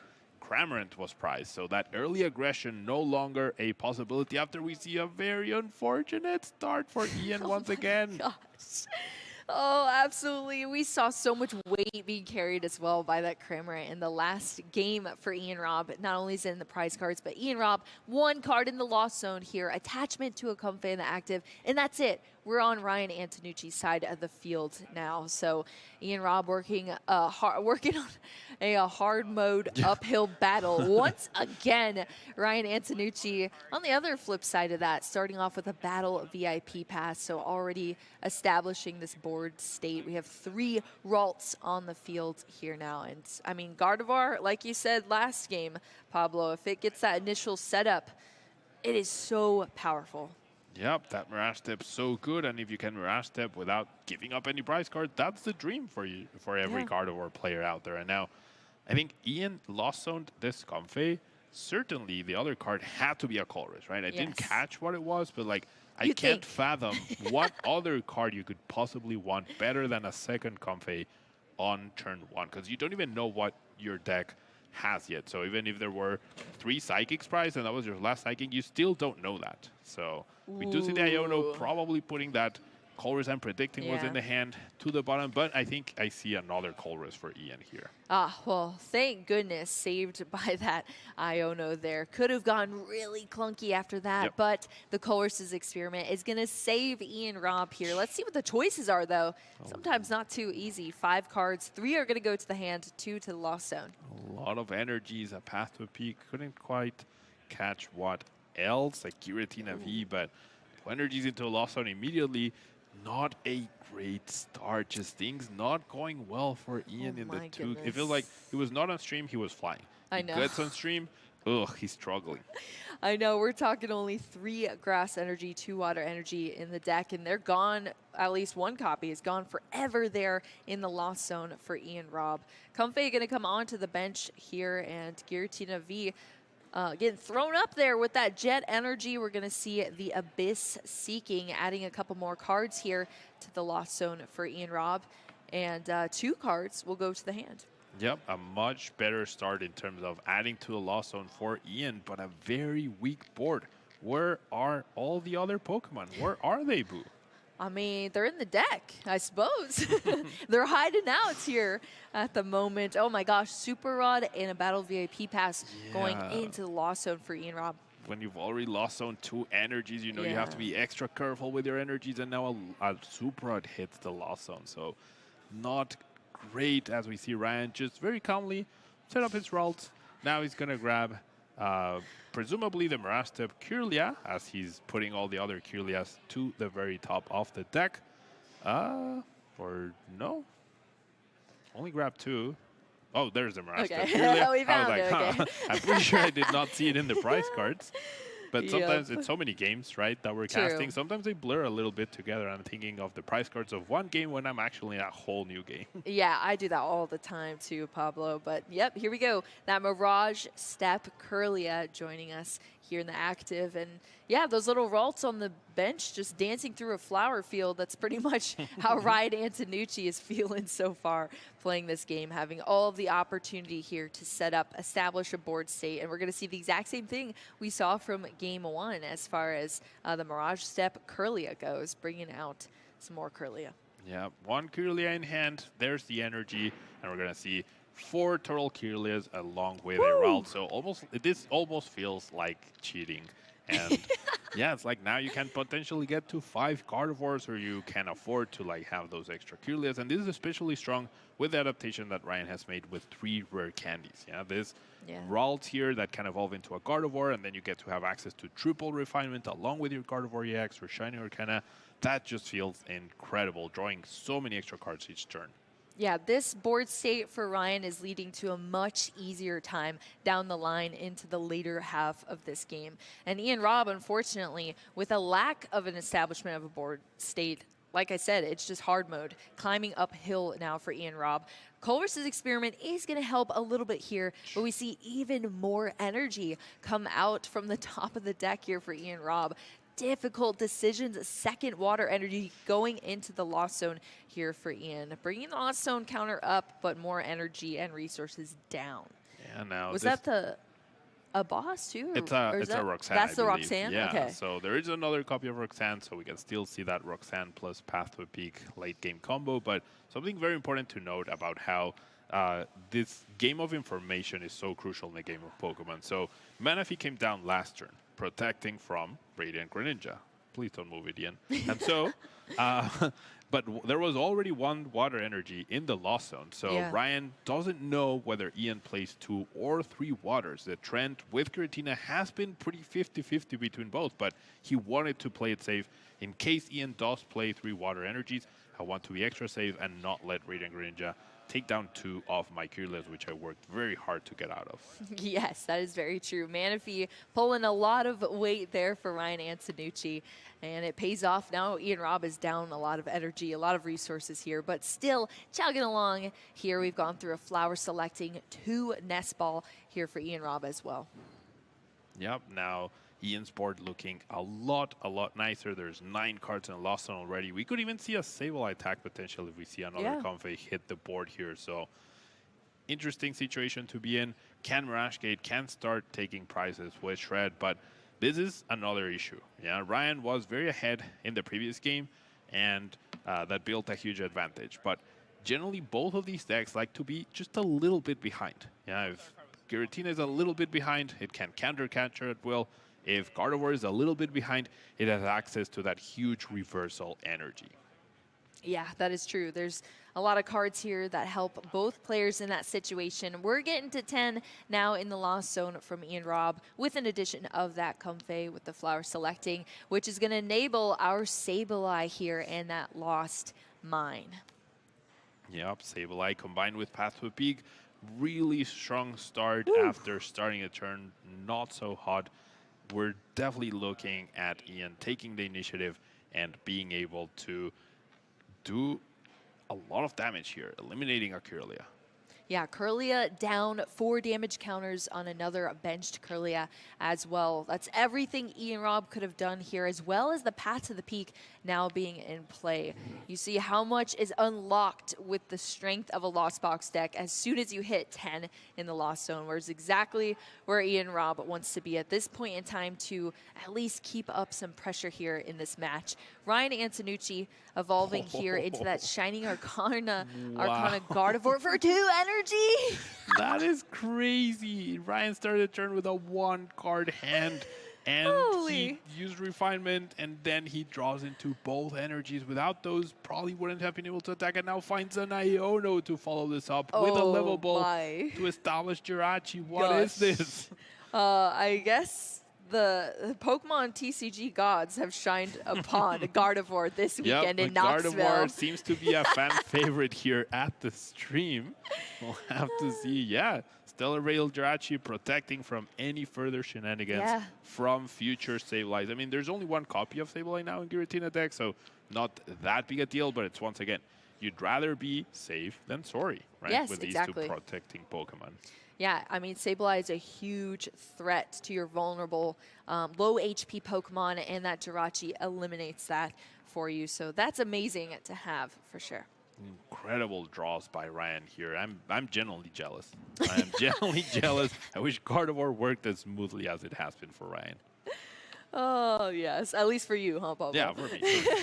Cramorant was prized, so that early aggression no longer a possibility after we see a very unfortunate start for Ian once again. Gosh. Oh, absolutely. We saw so much weight being carried as well by that Cramorant in the last game for Ian Robb. Not only is it in the prize cards, but Ian Robb, one card in the lost zone here, attachment to a Comfey in the active, and that's it. We're on Ryan Antonucci's side of the field now. So Ian Robb working on a hard mode uphill battle. Once again, Ryan Antonucci on the other flip side of that, starting off with a battle VIP pass. So already establishing this board state. We have 3 Ralts on the field here now. And I mean, Gardevoir, like you said last game, Pablo, if it gets that initial setup, it is so powerful. Yep, that Mirage Step's so good, and if you can Mirage Step without giving up any prize card, that's the dream for you, for every Gardevoir player out there. And now, I think Ian lost zoned this Comfey. Certainly, the other card had to be a Colress, right? I didn't catch what it was, but like, I can't fathom what other card you could possibly want better than a second Comfey on turn 1, because you don't even know what your deck has yet. So even if there were 3 Psychics prize and that was your last Psychic, you still don't know that. So we do see the Iono probably putting that Colress I'm predicting was in the hand to the bottom, but I think I see another Colress for Ian here. Well, thank goodness, saved by that Iono there. Could have gone really clunky after that, but the Colress's experiment is going to save Ian Robb here. Let's see what the choices are, though. Sometimes not too easy. 5 cards, 3 are going to go to the hand, 2 to the lost zone. A lot of energies, a path to a peak. Couldn't quite catch what else, like Giratina V, but 2 energies into a lost zone immediately. Not a great start. Just things not going well for Ian in the 2. It feels like he was not on stream, he was flying. I know. He gets on stream, he's struggling. I know, we're talking only 3 grass energy, 2 water energy in the deck, and they're gone. At least 1 copy is gone forever there in the lost zone for Ian Robb. Comfey going to come onto the bench here, and Giratina V getting thrown up there with that jet energy. We're going to see the Abyss Seeking, adding a couple more cards here to the lost zone for Ian Robb. And 2 cards will go to the hand. Yep, a much better start in terms of adding to the lost zone for Ian, but a very weak board. Where are all the other Pokemon? Where are they, Boo? I mean, they're in the deck, I suppose. They're hiding out here at the moment. Oh my gosh, Super Rod and a Battle VIP Pass going into the lost zone for Ian Robb. When you've already lost zone 2 energies, you know you have to be extra careful with your energies, and now a Super Rod hits the lost zone. So not great, as we see Ryan just very calmly set up his Ralts. Now he's going to grab presumably the Mirage Step Kirlia, as he's putting all the other Kirlias to the very top of the deck. Or no? Only grab 2. Oh, there's the Mirage Step Kirlia. We found I was like, it. I'm pretty sure I did not see it in the prize cards. But sometimes it's so many games, right, that we're casting. Sometimes they blur a little bit together. I'm thinking of the prize cards of one game when I'm actually in a whole new game. Yeah, I do that all the time too, Pablo. But yep, here we go. That Mirage Step Kirlia joining us here in the active. And yeah, those little Ralts on the bench just dancing through a flower field. That's pretty much how Ryan Antonucci is feeling so far playing this game, having all of the opportunity here to set up, establish a board state. And we're going to see the exact same thing we saw from game 1 as far as the Mirage Step Kirlia goes, bringing out some more Kirlia. Yeah, 1 Kirlia in hand. There's the energy. And we're going to see 4 Turtle Kirlias along with a Ralt. So this almost feels like cheating. And yeah, it's like now you can potentially get to 5 Gardevoirs, or you can afford to like have those extra Kirlias. And this is especially strong with the adaptation that Ryan has made with 3 rare candies. Yeah, this Ralt here that can evolve into a Gardevoir, and then you get to have access to triple refinement along with your Gardevoir EX or Shiny Arcana. That just feels incredible, drawing so many extra cards each turn. Yeah, this board state for Ryan is leading to a much easier time down the line into the later half of this game. And Ian Robb, unfortunately, with a lack of an establishment of a board state, like I said, it's just hard mode, climbing uphill now for Ian Robb. Colress's experiment is going to help a little bit here, but we see even more energy come out from the top of the deck here for Ian Robb. Difficult decisions, second water energy going into the lost zone here for Ian. Bringing the lost zone counter up, but more energy and resources down. Yeah, now was that the a boss too? It's a Roxanne, That's the I believe. Roxanne? Yeah, Okay. so there is another copy of Roxanne, so we can still see that Roxanne plus Path to a Peak late game combo. But something very important to note about how this game of information is so crucial in the game of Pokemon. So Manaphy came down last turn, protecting from Radiant Greninja. Please don't move it, Ian. And so, but there was already one water energy in the Lost Zone. So Ryan doesn't know whether Ian plays 2 or 3 waters. The trend with Giratina has been pretty 50-50 between both, but he wanted to play it safe. In case Ian does play 3 water energies, I want to be extra safe and not let Radiant Greninja take down 2 of my Kirlias, which I worked very hard to get out of. Yes, that is very true. Manaphy pulling a lot of weight there for Ryan Antonucci, and it pays off. Now Ian Robb is down a lot of energy, a lot of resources here, but still chugging along here. We've gone through a flower selecting 2 Nest Ball here for Ian Robb as well. Yep, now Ian's board looking a lot nicer. There's 9 cards in the Lost Zone already. We could even see a Sableye attack potential if we see another Comfey hit the board here. So interesting situation to be in. Can Mirage Gate can start taking prizes with Shred, but this is another issue. Yeah, Ryan was very ahead in the previous game, and that built a huge advantage. But generally, both of these decks like to be just a little bit behind. Yeah, if Giratina is a little bit behind, it can counter-catcher at will. If Gardevoir is a little bit behind, it has access to that huge reversal energy. Yeah, that is true. There's a lot of cards here that help both players in that situation. We're getting to 10 now in the Lost Zone from Ian Robb with an addition of that Comfey with the flower selecting, which is going to enable our Sableye here and that Lost Mine. Yep, Sableye combined with Path to a Peak. Really strong start after starting a turn not so hot. We're definitely looking at Ian taking the initiative and being able to do a lot of damage here, eliminating a Kirlia. Yeah, Kirlia down 4 damage counters on another benched Kirlia as well. That's everything Ian Robb could have done here, as well as the Path to the Peak now being in play. You see how much is unlocked with the strength of a Lost Box deck as soon as you hit 10 in the Lost Zone, where it's exactly where Ian Robb wants to be at this point in time to at least keep up some pressure here in this match. Ryan Antonucci evolving here into that Shining Arcana, Arcana Gardevoir for 2 energy. That is crazy. Ryan started the turn with a 1-card hand, and he used Refinement, and then he draws into both energies. Without those, probably wouldn't have been able to attack, and now finds an Iono to follow this up with a level ball to establish Jirachi. What is this? I guess the Pokemon TCG gods have shined upon Gardevoir this weekend in Knoxville. Gardevoir seems to be a fan favorite here at the stream. We'll have to see. Yeah, Stellar Rail Jirachi protecting from any further shenanigans from future Sableyes. I mean, there's only 1 copy of Sableye now in Giratina deck, so not that big a deal, but it's once again, you'd rather be safe than sorry, right? Yes, with exactly. these 2 protecting Pokemon. Yeah, I mean, Sableye is a huge threat to your vulnerable, low HP Pokemon, and that Jirachi eliminates that for you. So that's amazing to have, for sure. Incredible draws by Ryan here. I'm genuinely jealous. I am genuinely jealous. I wish Gardevoir worked as smoothly as it has been for Ryan. Oh, yes. At least for you, huh, Bobo? Yeah, for me.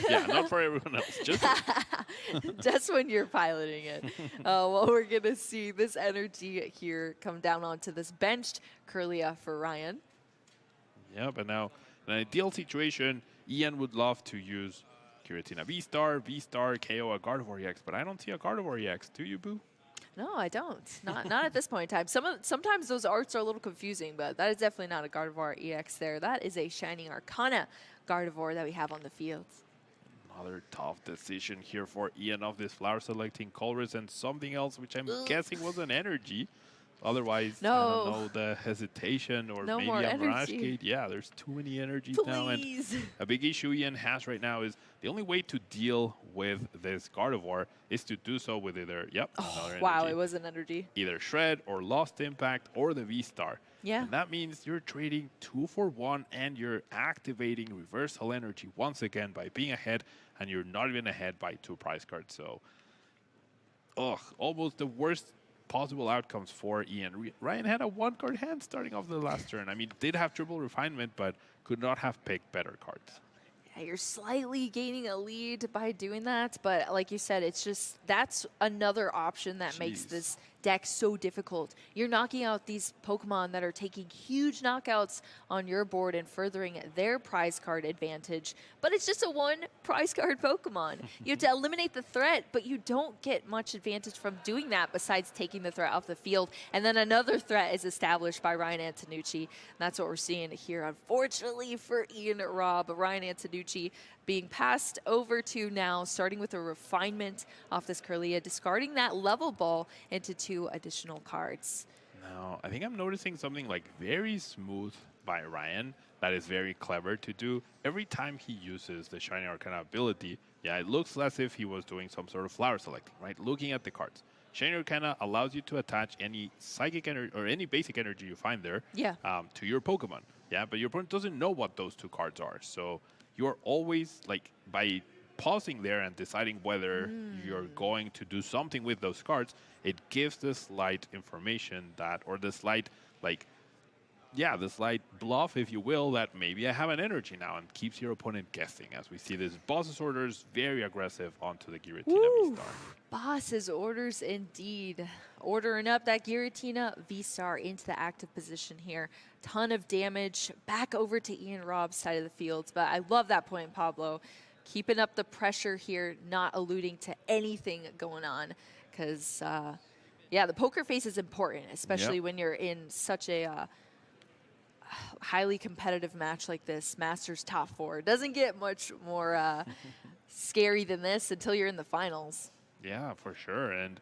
Yeah, not for everyone else. Just for me. Just when you're piloting it. Well, we're going to see this energy here come down onto this benched Kirlia for Ryan. Yeah, but now, in an ideal situation, Ian would love to use Giratina V-Star, KO a Gardevoir EX, but I don't see a Gardevoir EX. Do you, Boo? No, I don't. Not at this point in time. Sometimes those arts are a little confusing, but that is definitely not a Gardevoir EX there. That is a Shining Arcana Gardevoir that we have on the field. Another tough decision here for Ian of this flower selecting Colress and something else, which I'm guessing was an energy. Otherwise, I don't know, the hesitation or maybe a Mirage Gate. Yeah, there's too many energies now. And a big issue Ian has right now is the only way to deal with this Gardevoir is to do so with either, wow, it was an energy. Either Shred or Lost Impact or the V-Star. Yeah. And that means you're trading 2 for 1 and you're activating reversal energy once again by being ahead, and you're not even ahead by 2 prize cards. So, almost the worst possible outcomes for Ian. Ryan had a one-card hand starting off the last turn. I mean, did have triple refinement, but could not have picked better cards. Yeah, you're slightly gaining a lead by doing that, but like you said, it's just that's another option that makes this deck so difficult. You're knocking out these Pokemon that are taking huge knockouts on your board and furthering their prize card advantage, but it's just a one prize card Pokemon. You have to eliminate the threat, but you don't get much advantage from doing that besides taking the threat off the field. And then another threat is established by Ryan Antonucci. That's what we're seeing here, unfortunately, for Ian Robb. Ryan Antonucci being passed over to now, starting with a refinement off this Kirlia, discarding that level ball into 2 additional cards. Now, I think I'm noticing something like very smooth by Ryan that is very clever to do. Every time he uses the Shining Arcana ability, yeah, it looks as if he was doing some sort of flower selecting, right? Looking at the cards. Shining Arcana allows you to attach any psychic energy or any basic energy you find there to your Pokemon. Yeah, but your opponent doesn't know what those 2 cards are. So you're always, like, by pausing there and deciding whether you're going to do something with those cards, it gives the slight information that, or the slight, like, yeah, the slight bluff, if you will, that maybe I have an energy now, and keeps your opponent guessing. As we see this boss's orders, very aggressive onto the Giratina V-Star. Boss's orders indeed. Ordering up that Giratina V-Star into the active position here. Ton of damage back over to Ian Robb's side of the field. But I love that point, Pablo. Keeping up the pressure here, not alluding to anything going on. Because, yeah, the poker face is important, especially when you're in such a highly competitive match like this. Masters top 4. Doesn't get much more scary than this until you're in the finals. Yeah, for sure. And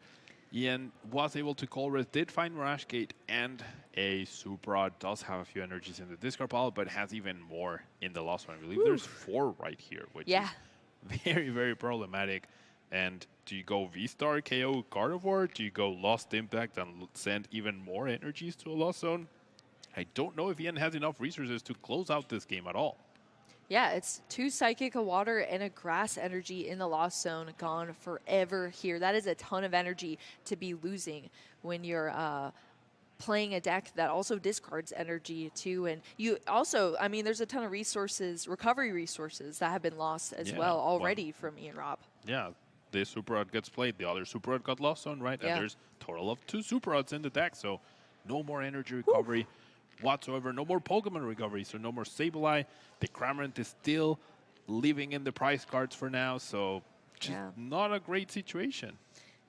Ian was able to call res, did find Mirage Gate and a Super Rod, does have a few energies in the discard pile, but has even more in the last one. I believe there's 4 right here, which is very, very problematic. And do you go V-Star KO Gardevoir? Do you go Lost Impact and send even more energies to a Lost Zone? I don't know if Ian has enough resources to close out this game at all. Yeah, it's 2 Psychic, a Water, and a Grass energy in the Lost Zone gone forever here. That is a ton of energy to be losing when you're playing a deck that also discards energy too. And you also, I mean, there's a ton of resources, recovery resources that have been lost as well already from Ian Robb. Yeah, this Super Rod gets played, the other Super Rod got Lost Zone, right? And there's a total of 2 Super Rods in the deck, so no more energy recovery whatsoever, no more Pokemon recovery, so no more Sableye. The Cramorant is still living in the prize cards for now, so just not a great situation.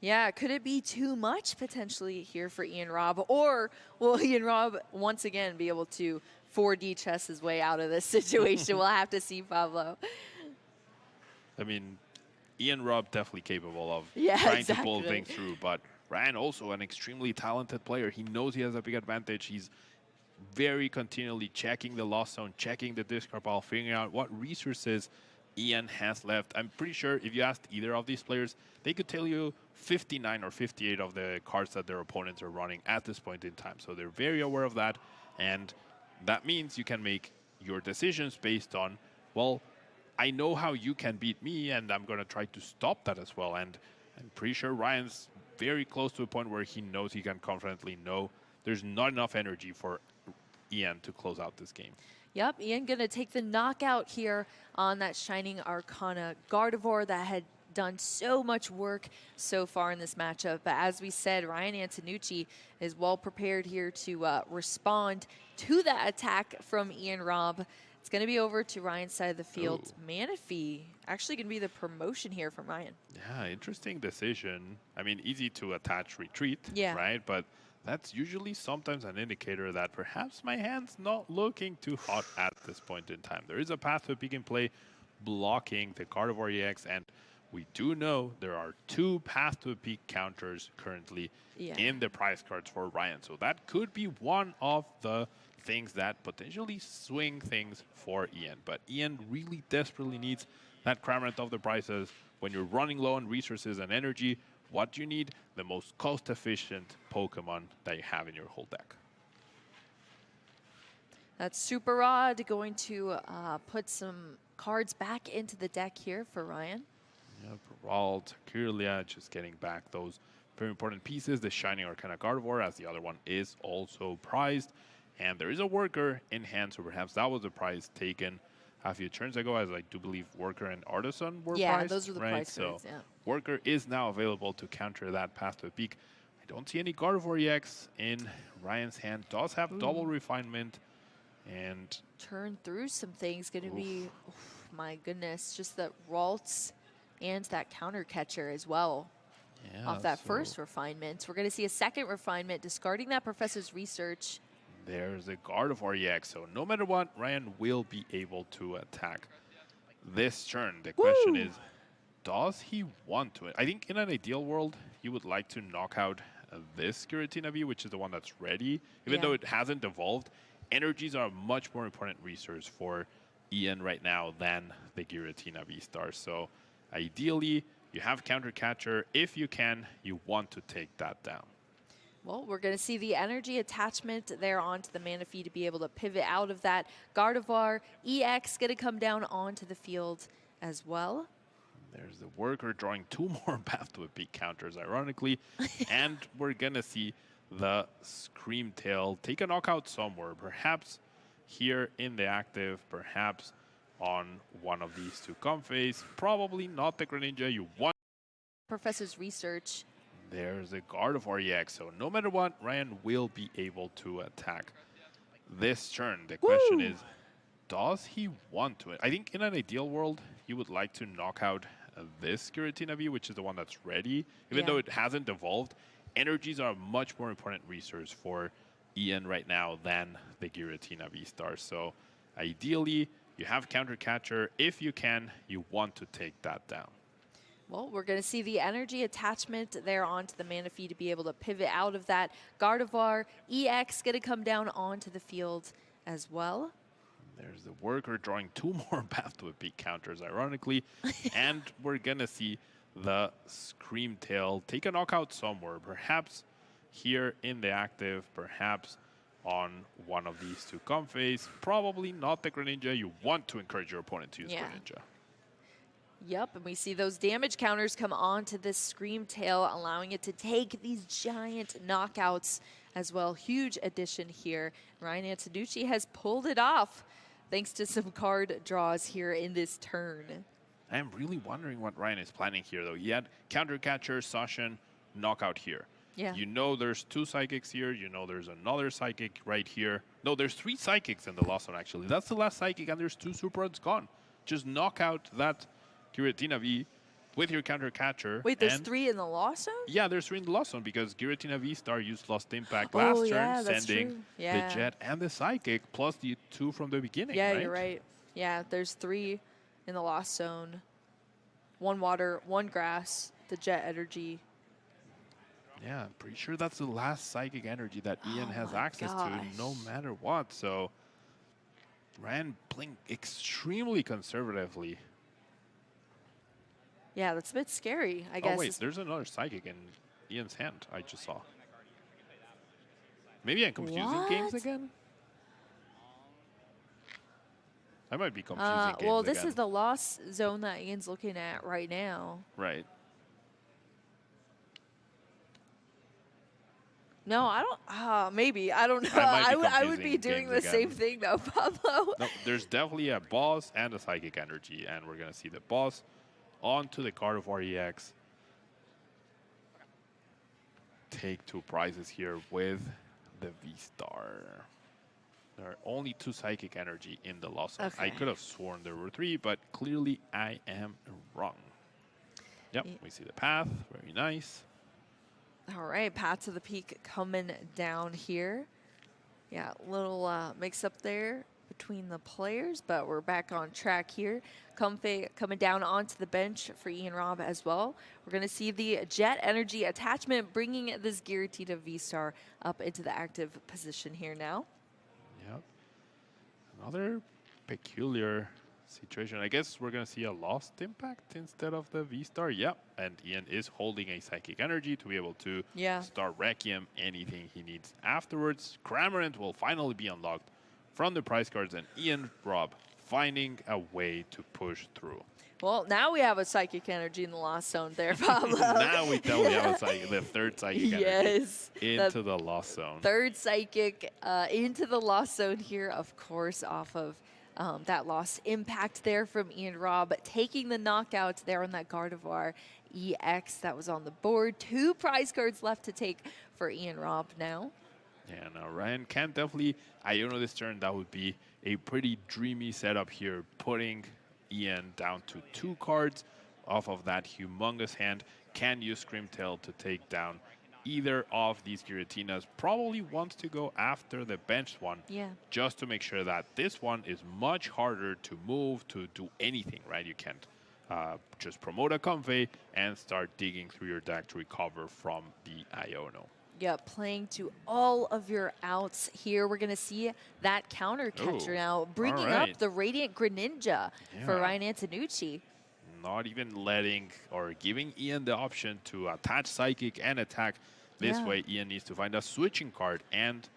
Yeah, could it be too much potentially here for Ian Robb? Or will Ian Robb once again be able to 4D chess his way out of this situation? We'll have to see, Pablo. I mean, Ian Robb definitely capable of trying to pull things through, but Ryan also an extremely talented player. He knows he has a big advantage. He's very continually checking the Lost Zone, checking the discard pile, figuring out what resources Ian has left. I'm pretty sure if you asked either of these players, they could tell you 59 or 58 of the cards that their opponents are running at this point in time. So they're very aware of that, and that means you can make your decisions based on, well, I know how you can beat me, and I'm going to try to stop that as well. And I'm pretty sure Ryan's very close to a point where he knows he can confidently know there's not enough energy for Ian to close out this game. Yep, Ian going to take the knockout here on that Shining Arcana Gardevoir that had done so much work so far in this matchup. But as we said, Ryan Antonucci is well prepared here to respond to that attack from Ian Robb. It's going to be over to Ryan's side of the field. Manaphy actually going to be the promotion here from Ryan. Yeah, interesting decision. I mean, easy to attach retreat, right? But that's usually sometimes an indicator that perhaps my hand's not looking too hot at this point in time. There is a path to a pick and play blocking the Gardevoir EX, and we do know there are 2 path to a peak counters currently in the prize cards for Ryan. So that could be one of the things that potentially swing things for Ian. But Ian really desperately needs that Cramorant of the prizes. When you're running low on resources and energy, what you need, the most cost-efficient Pokemon that you have in your whole deck. That's Super Rod going to put some cards back into the deck here for Ryan. Yeah, Geralt, Kirlia, just getting back those very important pieces. The Shining Arcana Gardevoir, as the other one is also prized. And there is a Worker in hand, so perhaps that was a prize taken a few turns ago, as I do believe Worker and Artisan were prized. Yeah, those were the right? prize cards, yeah. Worker is now available to counter that Path to the Peak. I don't see any Gardevoir EX in Ryan's hand. Does have double refinement. And turn through some things. Going to be, my goodness, just the Ralts and that counter catcher as well. Yeah, off that first refinement. We're going to see a second refinement, discarding that Professor's Research. There's a Gardevoir EX, so no matter what, Ryan will be able to attack this turn. The question is, does he want to? I think in an ideal world, you would like to knock out this Giratina V, which is the one that's ready. Even though it hasn't evolved, energies are a much more important resource for Ian right now than the Giratina V-Star. So ideally, you have Counter Catcher. If you can, you want to take that down. Well, we're going to see the energy attachment there onto the Manaphy to be able to pivot out of that. Gardevoir EX going to come down onto the field as well. There's the Worker drawing 2 more Path to a Peak counters, ironically. And we're going to see the Screamtail take a knockout somewhere. Perhaps here in the active, perhaps on one of these two Comfeys. Probably not the Greninja. You want Professor's Research. There's a Gardevoir EX, so no matter what, Ryan will be able to attack this turn. The question is, does he want to? I think in an ideal world, you would like to knock out this Giratina V, which is the one that's ready. Even though it hasn't evolved, energies are a much more important resource for Ian right now than the Giratina V-Star. So ideally, you have Counter Catcher. If you can, you want to take that down. Well, we're going to see the energy attachment there onto the Manaphy to be able to pivot out of that. Gardevoir EX going to come down onto the field as well. There's the Worker drawing 2 more Path to a Peak counters, ironically. And we're going to see the Screamtail take a knockout somewhere. Perhaps here in the active, perhaps on one of these two Comfeys. Probably not the Greninja. You want to encourage your opponent to use Greninja. Yep, and we see those damage counters come onto this Screamtail, allowing it to take these giant knockouts as well. Huge addition here. Ryan Antonucci has pulled it off thanks to some card draws here in this turn. I am really wondering what Ryan is planning here, though. He had Counter Catcher, Sashin, knockout here. Yeah. You know there's 2 Psychics here. You know there's another Psychic right here. No, there's 3 Psychics in the last one, actually. That's the last Psychic, and there's 2 Super Rods gone. Just knock out that Giratina V with your Counter Catcher. Wait, there's 3 in the Lost Zone? Yeah, there's 3 in the Lost Zone because Giratina V-Star used Lost Impact last turn, sending the Jet and the Psychic, plus the 2 from the beginning, Yeah, you're right. Yeah, there's 3 in the Lost Zone. 1 Water, 1 Grass, the Jet Energy. Yeah, I'm pretty sure that's the last Psychic Energy that Ian has access to, no matter what. So, Ryan playing extremely conservatively. Yeah, that's a bit scary, I guess. Oh, wait, there's another Psychic in Ian's hand, I just saw. Maybe I'm confusing games again? I might be confusing games well, this is the Lost Zone that Ian's looking at right now. Right. No, I don't. Maybe. I don't know. I would be doing the same thing, though, Pablo. No, there's definitely a boss and a Psychic Energy, and we're going to see the boss onto the Gardevoir EX. Take 2 prizes here with the V-Star. There are only 2 Psychic Energy in the Lost Zone. I could have sworn there were 3, but clearly I am wrong. Yep, we see the path. Very nice. All right, Path to the Peak coming down here. Yeah, little mix-up there between the players, but we're back on track here. Comfey coming down onto the bench for Ian Robb as well. We're going to see the Jet Energy attachment bringing this Giratina V-Star up into the active position here now. Yep. Another peculiar situation. I guess we're going to see a Lost Impact instead of the V-Star. Yep. And Ian is holding a Psychic Energy to be able to start Requiem, anything he needs afterwards. Cramorant will finally be unlocked from the prize cards, and Ian Robb finding a way to push through. Well, now we have a Psychic Energy in the Lost Zone there, Pablo. Now we totally have the third Psychic Energy into the Lost Zone. Third Psychic into the Lost Zone here, of course, off of that lost impact there from Ian Robb, taking the knockout there on that Gardevoir EX that was on the board. 2 prize cards left to take for Ian Robb now. Yeah, now Ryan can definitely Iono this turn. That would be a pretty dreamy setup here, putting Ian down to 2 cards off of that humongous hand. Can use Screamtail to take down either of these Giratinas. Probably wants to go after the benched one, just to make sure that this one is much harder to move, to do anything, right? You can't just promote a Comfey and start digging through your deck to recover from the Iono. Yeah, playing to all of your outs here. We're going to see that counter catcher now, bringing up the Radiant Greninja for Ryan Antonucci. Not even letting or giving Ian the option to attach Psychic and attack. This way, Ian needs to find a switching card and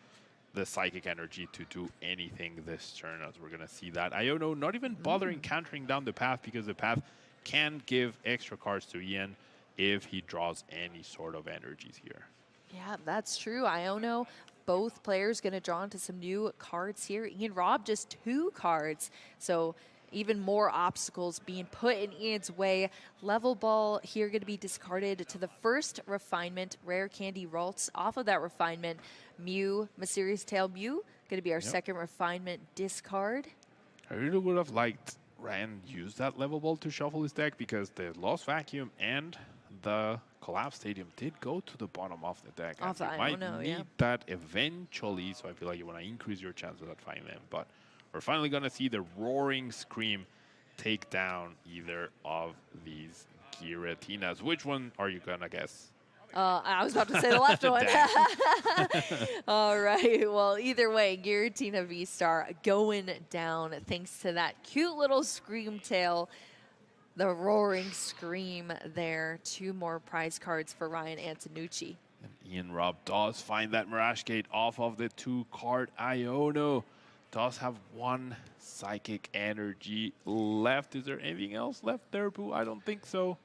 the Psychic Energy to do anything this turn, as we're going to see that. Iono not even bothering countering down the path, because the path can give extra cards to Ian if he draws any sort of energies here. Yeah, that's true. Iono, both players going to draw into some new cards here. Ian Robb, just 2 cards. So even more obstacles being put in Ian's way. Level Ball here going to be discarded to the first Refinement. Rare Candy Ralts off of that Refinement. Mew, Mysterious Tail Mew, going to be our second Refinement discard. I really would have liked Ryan use that Level Ball to shuffle his deck, because the Lost Vacuum and the Collapse Stadium did go to the bottom of the deck. Off and you might need that eventually, so I feel like you want to increase your chances at finding them. But we're finally going to see the Roaring Scream take down either of these Giratinas. Which one are you going to guess? I was about to say the left one. All right. Well, either way, Giratina V-Star going down thanks to that cute little Screamtail. The Roaring Scream there. 2 more prize cards for Ryan Antonucci. And Ian Robb does find that Mirage Gate off of the 2-card Iono. Does have 1 Psychic Energy left. Is there anything else left there, Boo? I don't think so.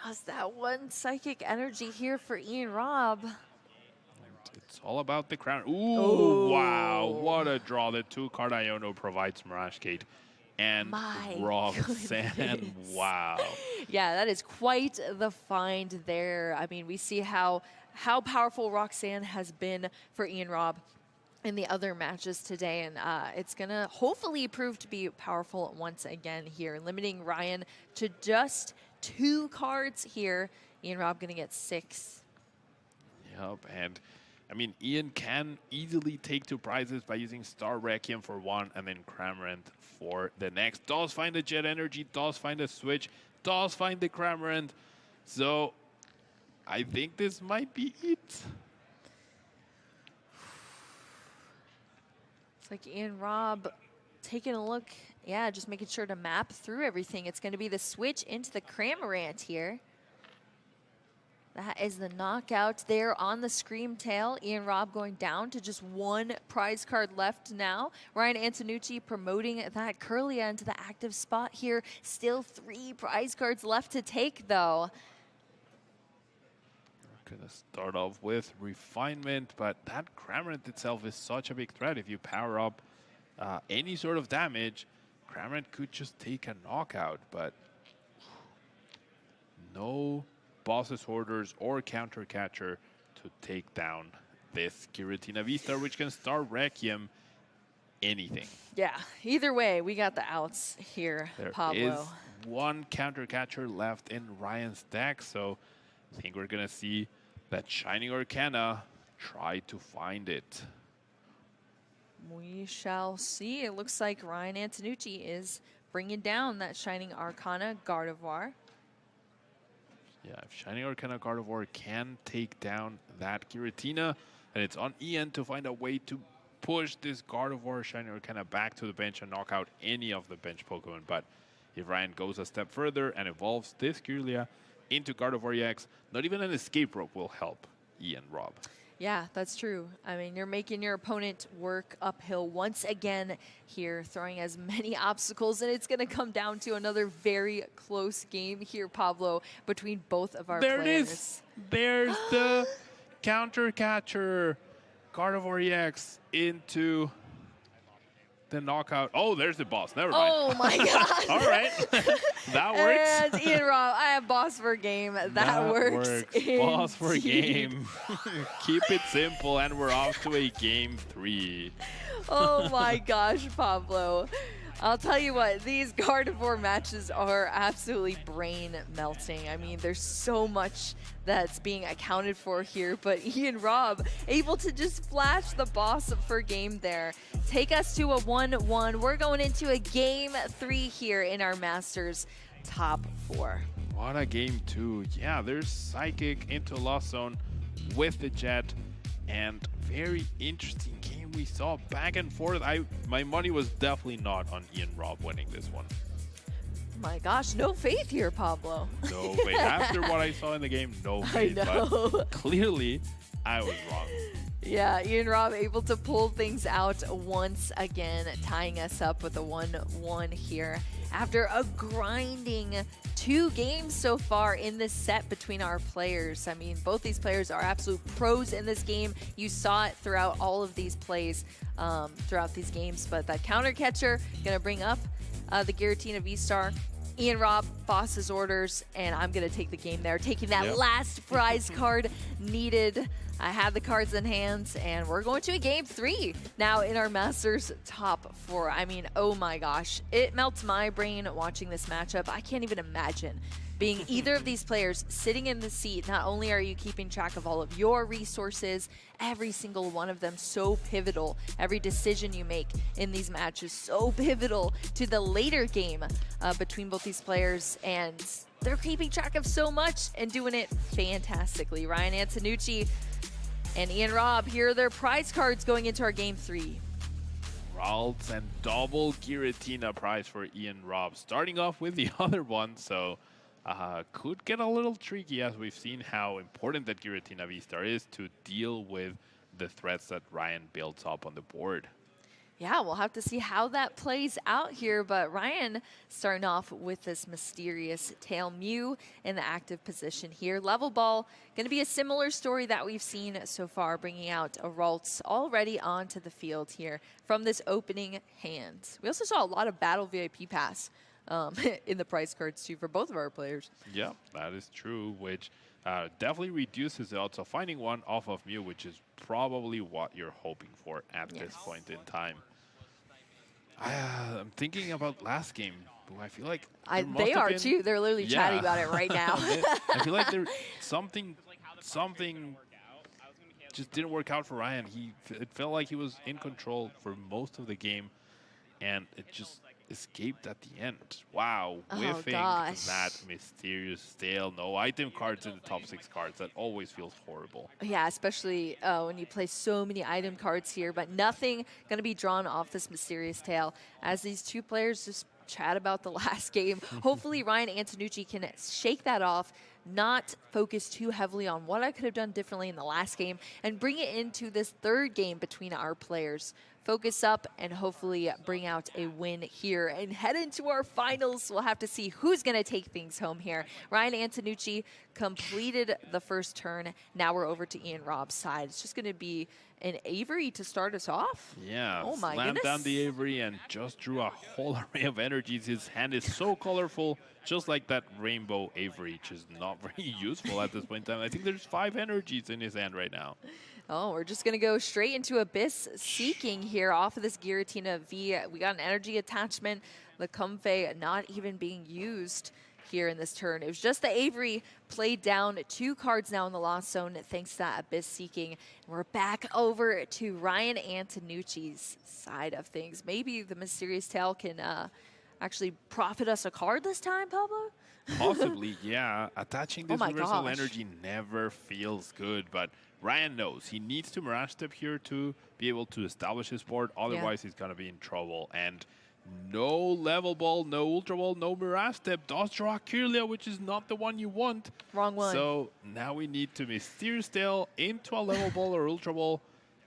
Just that 1 Psychic Energy here for Ian Robb. It's all about the crown. Ooh, wow. What a draw. The 2-card Iono provides Mirage Gate and Roxanne. Wow. Yeah, that is quite the find there. I mean, we see how powerful Roxanne has been for Ian Robb in the other matches today, and it's going to hopefully prove to be powerful once again here, limiting Ryan to just 2 cards here. Ian Robb going to get 6. Yep, and I mean, Ian can easily take 2 prizes by using Star Requiem for 1 and then Cramorant for the next. Does find the Jet Energy, does find a switch, does find the Cramorant. So I think this might be it. It's like Ian Robb taking a look, just making sure to map through everything. It's going to be the switch into the Cramorant here. That is the knockout there on the Screamtail. Ian Robb going down to just 1 prize card left now. Ryan Antonucci promoting that Kirlia into the active spot here. Still 3 prize cards left to take, though. We're going to start off with Refinement, but that Cramorant itself is such a big threat. If you power up any sort of damage, Cramorant could just take a knockout, but no Boss's Orders or Counter Catcher to take down this Giratina V-Star, which can Star Requiem anything. Yeah, either way, we got the outs here, Pablo. There is 1 Counter Catcher left in Ryan's deck, so I think we're going to see that Shining Arcana try to find it. We shall see. It looks like Ryan Antonucci is bringing down that Shining Arcana Gardevoir. Yeah, if Shining Arcana Gardevoir can take down that Giratina, and it's on Ian to find a way to push this Gardevoir Shining Arcana back to the bench and knock out any of the bench Pokemon. But if Ryan goes a step further and evolves this Kirlia into Gardevoir EX, not even an escape rope will help Ian Robb. Yeah, that's true. I mean, you're making your opponent work uphill once again here, throwing as many obstacles, and it's going to come down to another very close game here, Pablo, between both of our there players. It is. There's the counter catcher. Gardevoir EX into the knockout. Oh, there's the boss. Never mind. Oh my god. All right. That works. And Ian Robb, I have boss for game. That works. Boss for game. Keep it simple, and we're off to a game 3. Oh my gosh, Pablo. I'll tell you what, these Gardevoir matches are absolutely brain melting. I mean, there's so much that's being accounted for here, but Ian Robb able to just flash the boss for game there. Take us to a 1-1. We're going into a game 3 here in our Masters top 4. What a game 2. Yeah, there's Psychic into Lost Zone with the Jet, and very interesting game we saw back and forth. My money was definitely not on Ian Robb winning this one. My gosh, no faith here, Pablo. No faith. After what I saw in the game, no faith. I know. But clearly, I was wrong. Yeah, Ian Robb able to pull things out once again, tying us up with a 1-1 here. After a grinding 2 games so far in this set between our players. I mean, both these players are absolute pros in this game. You saw it throughout all of these plays, throughout these games. But that counter catcher gonna bring up the Giratina V-Star. Ian Robb, boss's orders, and I'm gonna take the game there, taking that last prize card needed. I have the cards in hand, and we're going to a game 3 now in our Masters top 4. I mean, oh my gosh, it melts my brain watching this matchup. I can't even imagine being either of these players sitting in the seat. Not only are you keeping track of all of your resources, every single one of them so pivotal. Every decision you make in these matches so pivotal to the later game between both these players, and they're keeping track of so much and doing it fantastically. Ryan Antonucci and Ian Robb, here are their prize cards going into our game 3. Ralts and double Giratina prize for Ian Robb. Starting off with the other one, so could get a little tricky, as we've seen how important that Giratina V-Star is to deal with the threats that Ryan builds up on the board. Yeah, we'll have to see how that plays out here, but Ryan starting off with this mysterious tail Mew in the active position here. Level Ball, going to be a similar story that we've seen so far, bringing out a Ralts already onto the field here from this opening hand. We also saw a lot of Battle VIP Pass in the prize cards too for both of our players. Yeah, that is true, which definitely reduces the odds of finding one off of Mew, which is probably what you're hoping for at this point in time. I'm thinking about last game. I feel like they are too. They're literally chatting about it right now. I feel like there something just didn't work out for Ryan. It felt like he was in control for most of the game, and it just escaped at the end. Wow, whiffing that mysterious stale. No item cards in the top 6 cards. That always feels horrible. Yeah, especially when you play so many item cards here, but nothing going to be drawn off this mysterious tail as these two players just chat about the last game. Hopefully Ryan Antonucci can shake that off, not focus too heavily on what I could have done differently in the last game, and bring it into this third game between our players. Focus up and hopefully bring out a win here and head into our finals. We'll have to see who's going to take things home here. Ryan Antonucci completed the first turn. Now we're over to Ian Robb's side. It's just going to be an Avery to start us off. Yeah, oh my slammed down the Avery and just drew a whole array of energies. His hand is so colorful, just like that rainbow Avery, which is not very useful at this point in time. I think there's 5 energies in his hand right now. Oh, we're just going to go straight into Abyss Seeking here off of this Giratina V. We got an energy attachment. The Comfey not even being used here in this turn. It was just the Avery played down. 2 cards now in the Lost Zone thanks to that Abyss Seeking. We're back over to Ryan Antonucci's side of things. Maybe the Mysterious Tail can actually profit us a card this time, Pablo? Possibly, yeah. Attaching this reversal energy never feels good, but Ryan knows he needs to Mirage Step here to be able to establish his board. Otherwise, he's going to be in trouble. And No level ball, no ultra ball, no mirage step. Does draw Kirlia, which is not the one you want. Wrong one. So now we need to Mysterious Tail into a level ball or ultra ball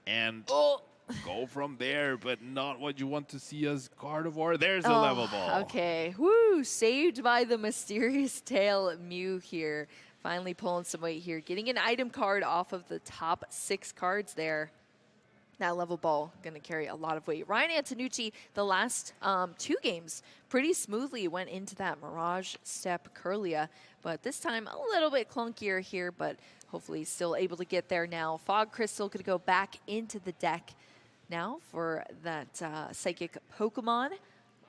and go from there, but not what you want to see as Gardevoir. There's a level ball. Okay. Woo! Saved by the Mysterious Tail Mew here. Finally pulling some weight here. Getting an item card off of the top 6 cards there. That level ball going to carry a lot of weight. Ryan Antonucci, the last 2 games, pretty smoothly went into that Mirage Step Kirlia, but this time a little bit clunkier here, but hopefully still able to get there now. Fog Crystal going to go back into the deck now for that Psychic Pokemon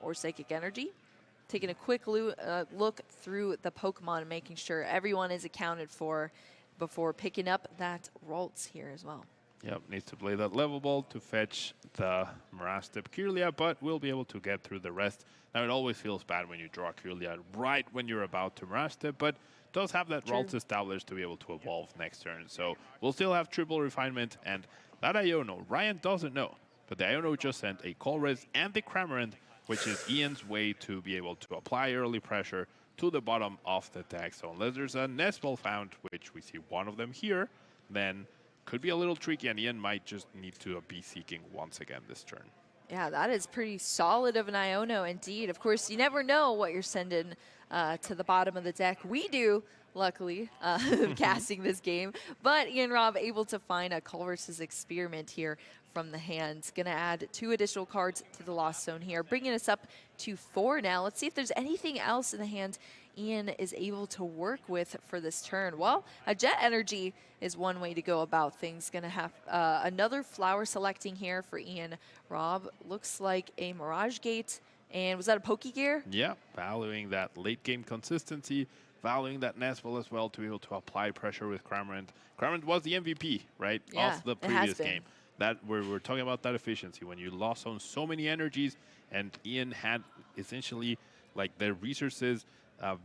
or Psychic Energy. Taking a quick look through the Pokemon and making sure everyone is accounted for before picking up that Ralts here as well. Yep, needs to play that level ball to fetch the Mirage Step Kirlia, but we'll be able to get through the rest. Now, it always feels bad when you draw Kirlia right when you're about to Mirage Step, but does have that Ralts established to be able to evolve next turn. So we'll still have triple refinement, and that Iono, Ryan doesn't know, but the Iono just sent a Colress and the Cramorant, which is Ian's way to be able to apply early pressure to the bottom of the deck. So unless there's a Nest Ball found, which we see one of them here, then could be a little tricky, and Ian might just need to be seeking once again this turn. Yeah, that is pretty solid of an Iono indeed. Of course, you never know what you're sending to the bottom of the deck. We do, luckily, casting this game. But Ian Robb able to find a Colress's Experiment here from the hand. Going to add 2 additional cards to the Lost Zone here, bringing us up to 4 now. Let's see if there's anything else in the hand Ian is able to work with for this turn. Well, a Jet Energy is one way to go about things. Going to have another flower selecting here for Ian Robb. Looks like a Mirage Gate. And was that a Pokegear? Yeah, valuing that late game consistency, valuing that Nest Ball as well to be able to apply pressure with Cramorant. Cramorant was the MVP, right, of the previous game. That we're talking about that efficiency when you lost on so many energies, and Ian had essentially like the resources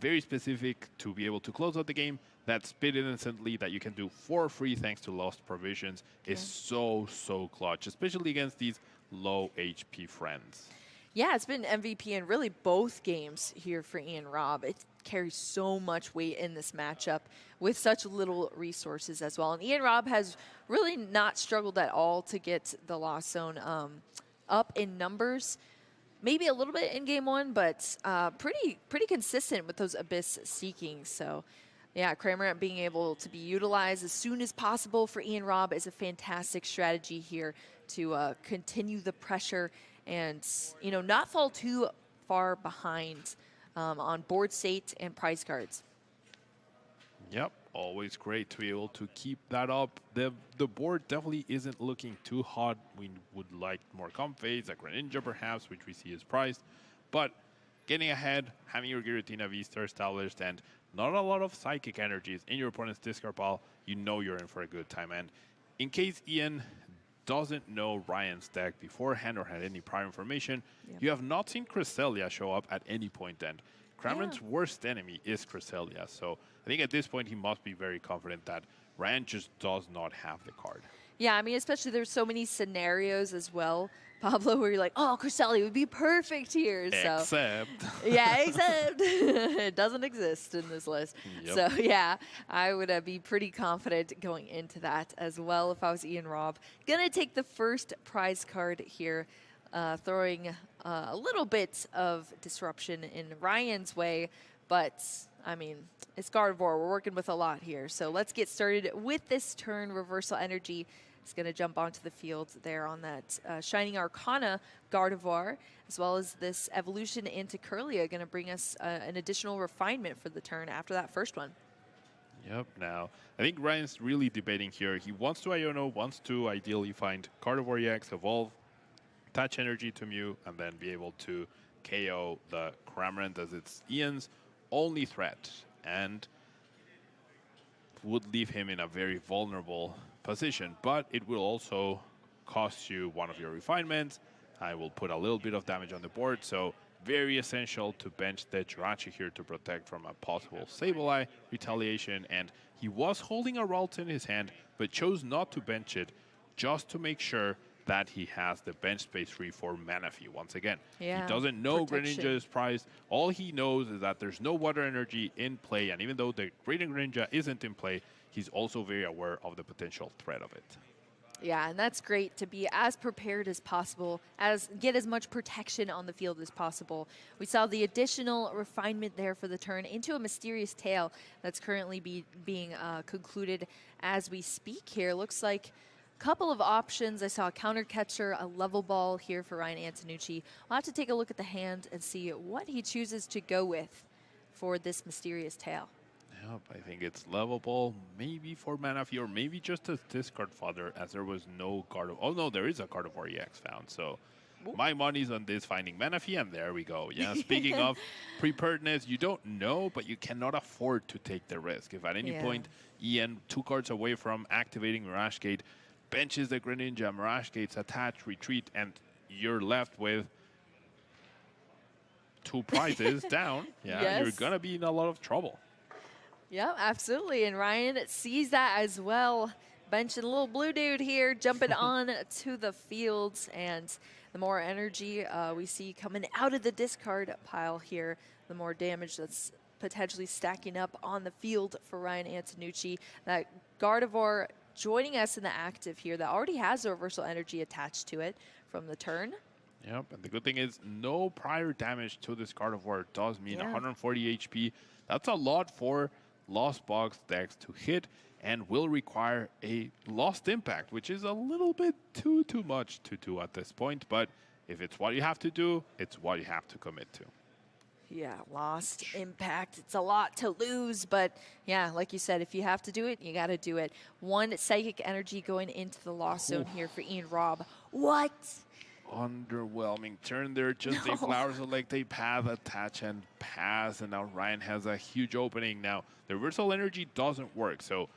very specific to be able to close out the game. That spit instantly that you can do for free thanks to lost provisions is so clutch, especially against these low HP friends. Yeah, it's been MVP in really both games here for Ian Robb. It carries so much weight in this matchup with such little resources as well. And Ian Robb has really not struggled at all to get the Lost Zone up in numbers. Maybe a little bit in game 1, but pretty consistent with those Abyss Seekings. So yeah, Cramorant being able to be utilized as soon as possible for Ian Robb is a fantastic strategy here to continue the pressure and, you know, not fall too far behind on board state and prize cards. Yep, always great to be able to keep that up. The board definitely isn't looking too hot. We would like more Comfades, like Greninja perhaps, which we see is prized. But getting ahead, having your Giratina V-Star established, and not a lot of Psychic Energies in your opponent's discard pile, you know you're in for a good time. And in case Ian doesn't know Ryan's deck beforehand or had any prior information, you have not seen Cresselia show up at any point, and Cramorant's worst enemy is Cresselia. So I think at this point he must be very confident that Ryan just does not have the card. Yeah, I mean, especially there's so many scenarios as well, Pablo, where you're like, oh, Cresselia would be perfect here. Except. Yeah, except it doesn't exist in this list. Yep. So, yeah, I would be pretty confident going into that as well if I was Ian Robb. Gonna take the first prize card here, throwing a little bit of disruption in Ryan's way, but I mean, it's Gardevoir. We're working with a lot here. So let's get started with this turn. Reversal Energy is going to jump onto the field there on that Shining Arcana Gardevoir, as well as this evolution into Kirlia, going to bring us an additional refinement for the turn after that first one. Yep, now, I think Ryan's really debating here. He wants to Iono, wants to ideally find Gardevoir EX, evolve, attach energy to Mew, and then be able to KO the Cramorant as it's Ian's only threat, and would leave him in a very vulnerable position. But it will also cost you one of your refinements. I will put a little bit of damage on the board, so very essential to bench the Jirachi here to protect from a possible Sableye retaliation. And he was holding a Ralts in his hand, but chose not to bench it just to make sure that he has the bench space free for Manaphy once again. Yeah, he doesn't know Greninja is prized. All he knows is that there's no water energy in play, and even though the Greninja isn't in play, he's also very aware of the potential threat of it. Yeah, and that's great to be as prepared as possible, get as much protection on the field as possible. We saw the additional refinement there for the turn into a Mysterious Tail that's currently being concluded as we speak here. Looks like a couple of options. I saw a counter catcher, a level ball here for Ryan Antonucci. We'll have to take a look at the hand and see what he chooses to go with for this Mysterious Tail. Yep, I think it's level ball, maybe for Manaphy, or maybe just a discard fodder, as there was no Gardevoir. Oh no, there is a Gardevoir EX found, so my money's on this finding Manaphy, and there we go. Yeah, speaking of preparedness, you don't know, but you cannot afford to take the risk. If at any point Ian, 2 cards away from activating Mirage Gate, benches the Greninja, Mirage Gate's attach, retreat, and you're left with 2 prizes down, you're gonna be in a lot of trouble. Yeah, absolutely. And Ryan sees that as well. Benching a little blue dude here, jumping on to the fields. And the more energy we see coming out of the discard pile here, the more damage that's potentially stacking up on the field for Ryan Antonucci. That Gardevoir joining us in the active here that already has a reversal energy attached to it from the turn. Yep, and the good thing is no prior damage to this Gardevoir does mean 140 HP. That's a lot for Lost Box decks to hit, and will require a Lost Impact, which is a little bit too much to do at this point. But if it's what you have to do, it's what you have to commit to. Yeah, Lost Impact. It's a lot to lose, but yeah, like you said, if you have to do it, you got to do it. 1 Psychic Energy going into the Lost Zone here for Ian Robb. What? Underwhelming turn there. Just a Flower Select, a Path, attach, and pass. And now Ryan has a huge opening. Now, the Reversal Energy doesn't work. So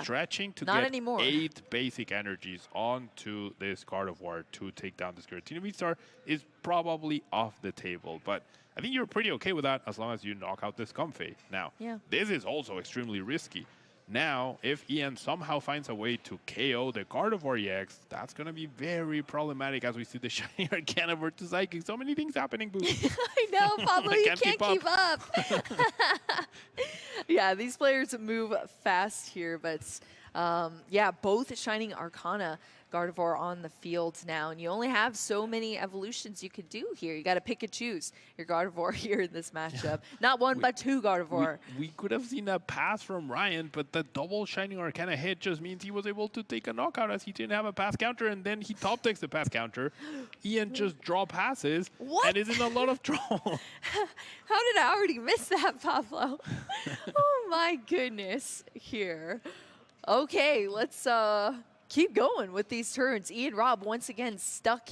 stretching to get 8 basic energies onto this Gardevoir to take down this Giratina V-Star is probably off the table. But I think you're pretty okay with that as long as you knock out this Comfey. Now, this is also extremely risky. Now, if Ian somehow finds a way to KO the Gardevoir EX, that's going to be very problematic as we see the Shiny Arcana versus Psychic. So many things happening, Boo. I know, Pablo, you can't keep up. Yeah, these players move fast here, but yeah, both Shining Arcana Gardevoir on the field now, and you only have so many evolutions you could do here. You got to pick and choose your Gardevoir here in this matchup. Not one, but 2 Gardevoir. We could have seen a pass from Ryan, but the double Shining Arcana hit just means he was able to take a knockout as he didn't have a pass counter, and then he top decks the pass counter. Ian just draw passes and is in a lot of trouble. How did I already miss that, Pablo? Oh my goodness, here. Okay, let's keep going with these turns. Ian Robb once again stuck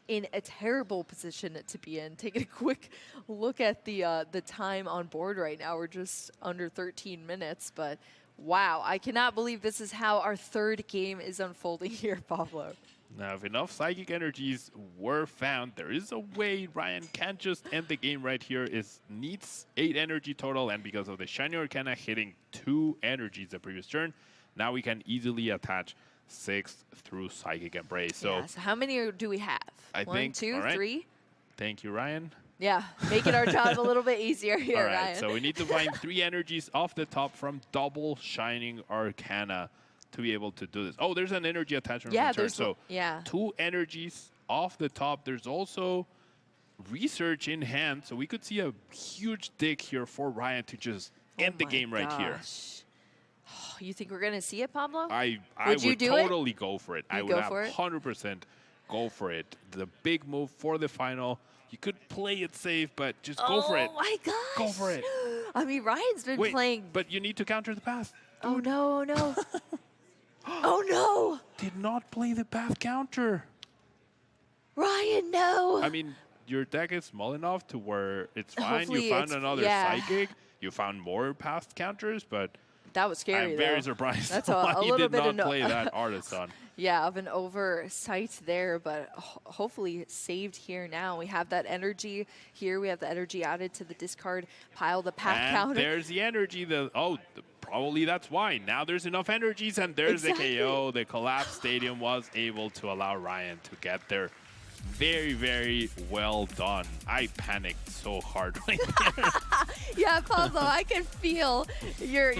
in a terrible position to be in. Taking a quick look at the time on board right now. We're just under 13 minutes, but wow, I cannot believe this is how our 3rd game is unfolding here, Pablo. Now, if enough Psychic Energies were found, there is a way Ryan can't just end the game right here. It needs 8 energy total, and because of the Shiny Arcana hitting 2 energies the previous turn, now we can easily attach 6 through Psychic Embrace. So, so how many do we have? I 1, 2, 3? Thank you, Ryan. Yeah, making our job a little bit easier here, Ryan. So we need to find 3 energies off the top from double Shining Arcana to be able to do this. Oh, there's an energy attachment return. So 2 energies off the top. There's also Research in hand. So we could see a huge dig here for Ryan to just end the game right here. You think we're going to see it, Pablo? I would totally go for it. I would have 100% go for it. The big move for the final. You could play it safe, but just go for it. Oh my gosh. Go for it. I mean, Ryan's been playing. But you need to counter the path. Oh no, no. Oh no. Did not play the path counter. Ryan, no. I mean, your deck is small enough to where it's fine. You found another Psychic. You found more path counters, but that was scary. I'm very surprised. That's a little bit did not play that Artisan. Yeah, of an oversight there, but hopefully saved here now. We have that energy here. We have the energy added to the discard pile, the path counter. There's the energy. probably that's why. Now there's enough energies, and there's the KO. The collapsed stadium was able to allow Ryan to get there. Very, very well done. I panicked so hard right there. Yeah, Pablo, I can feel your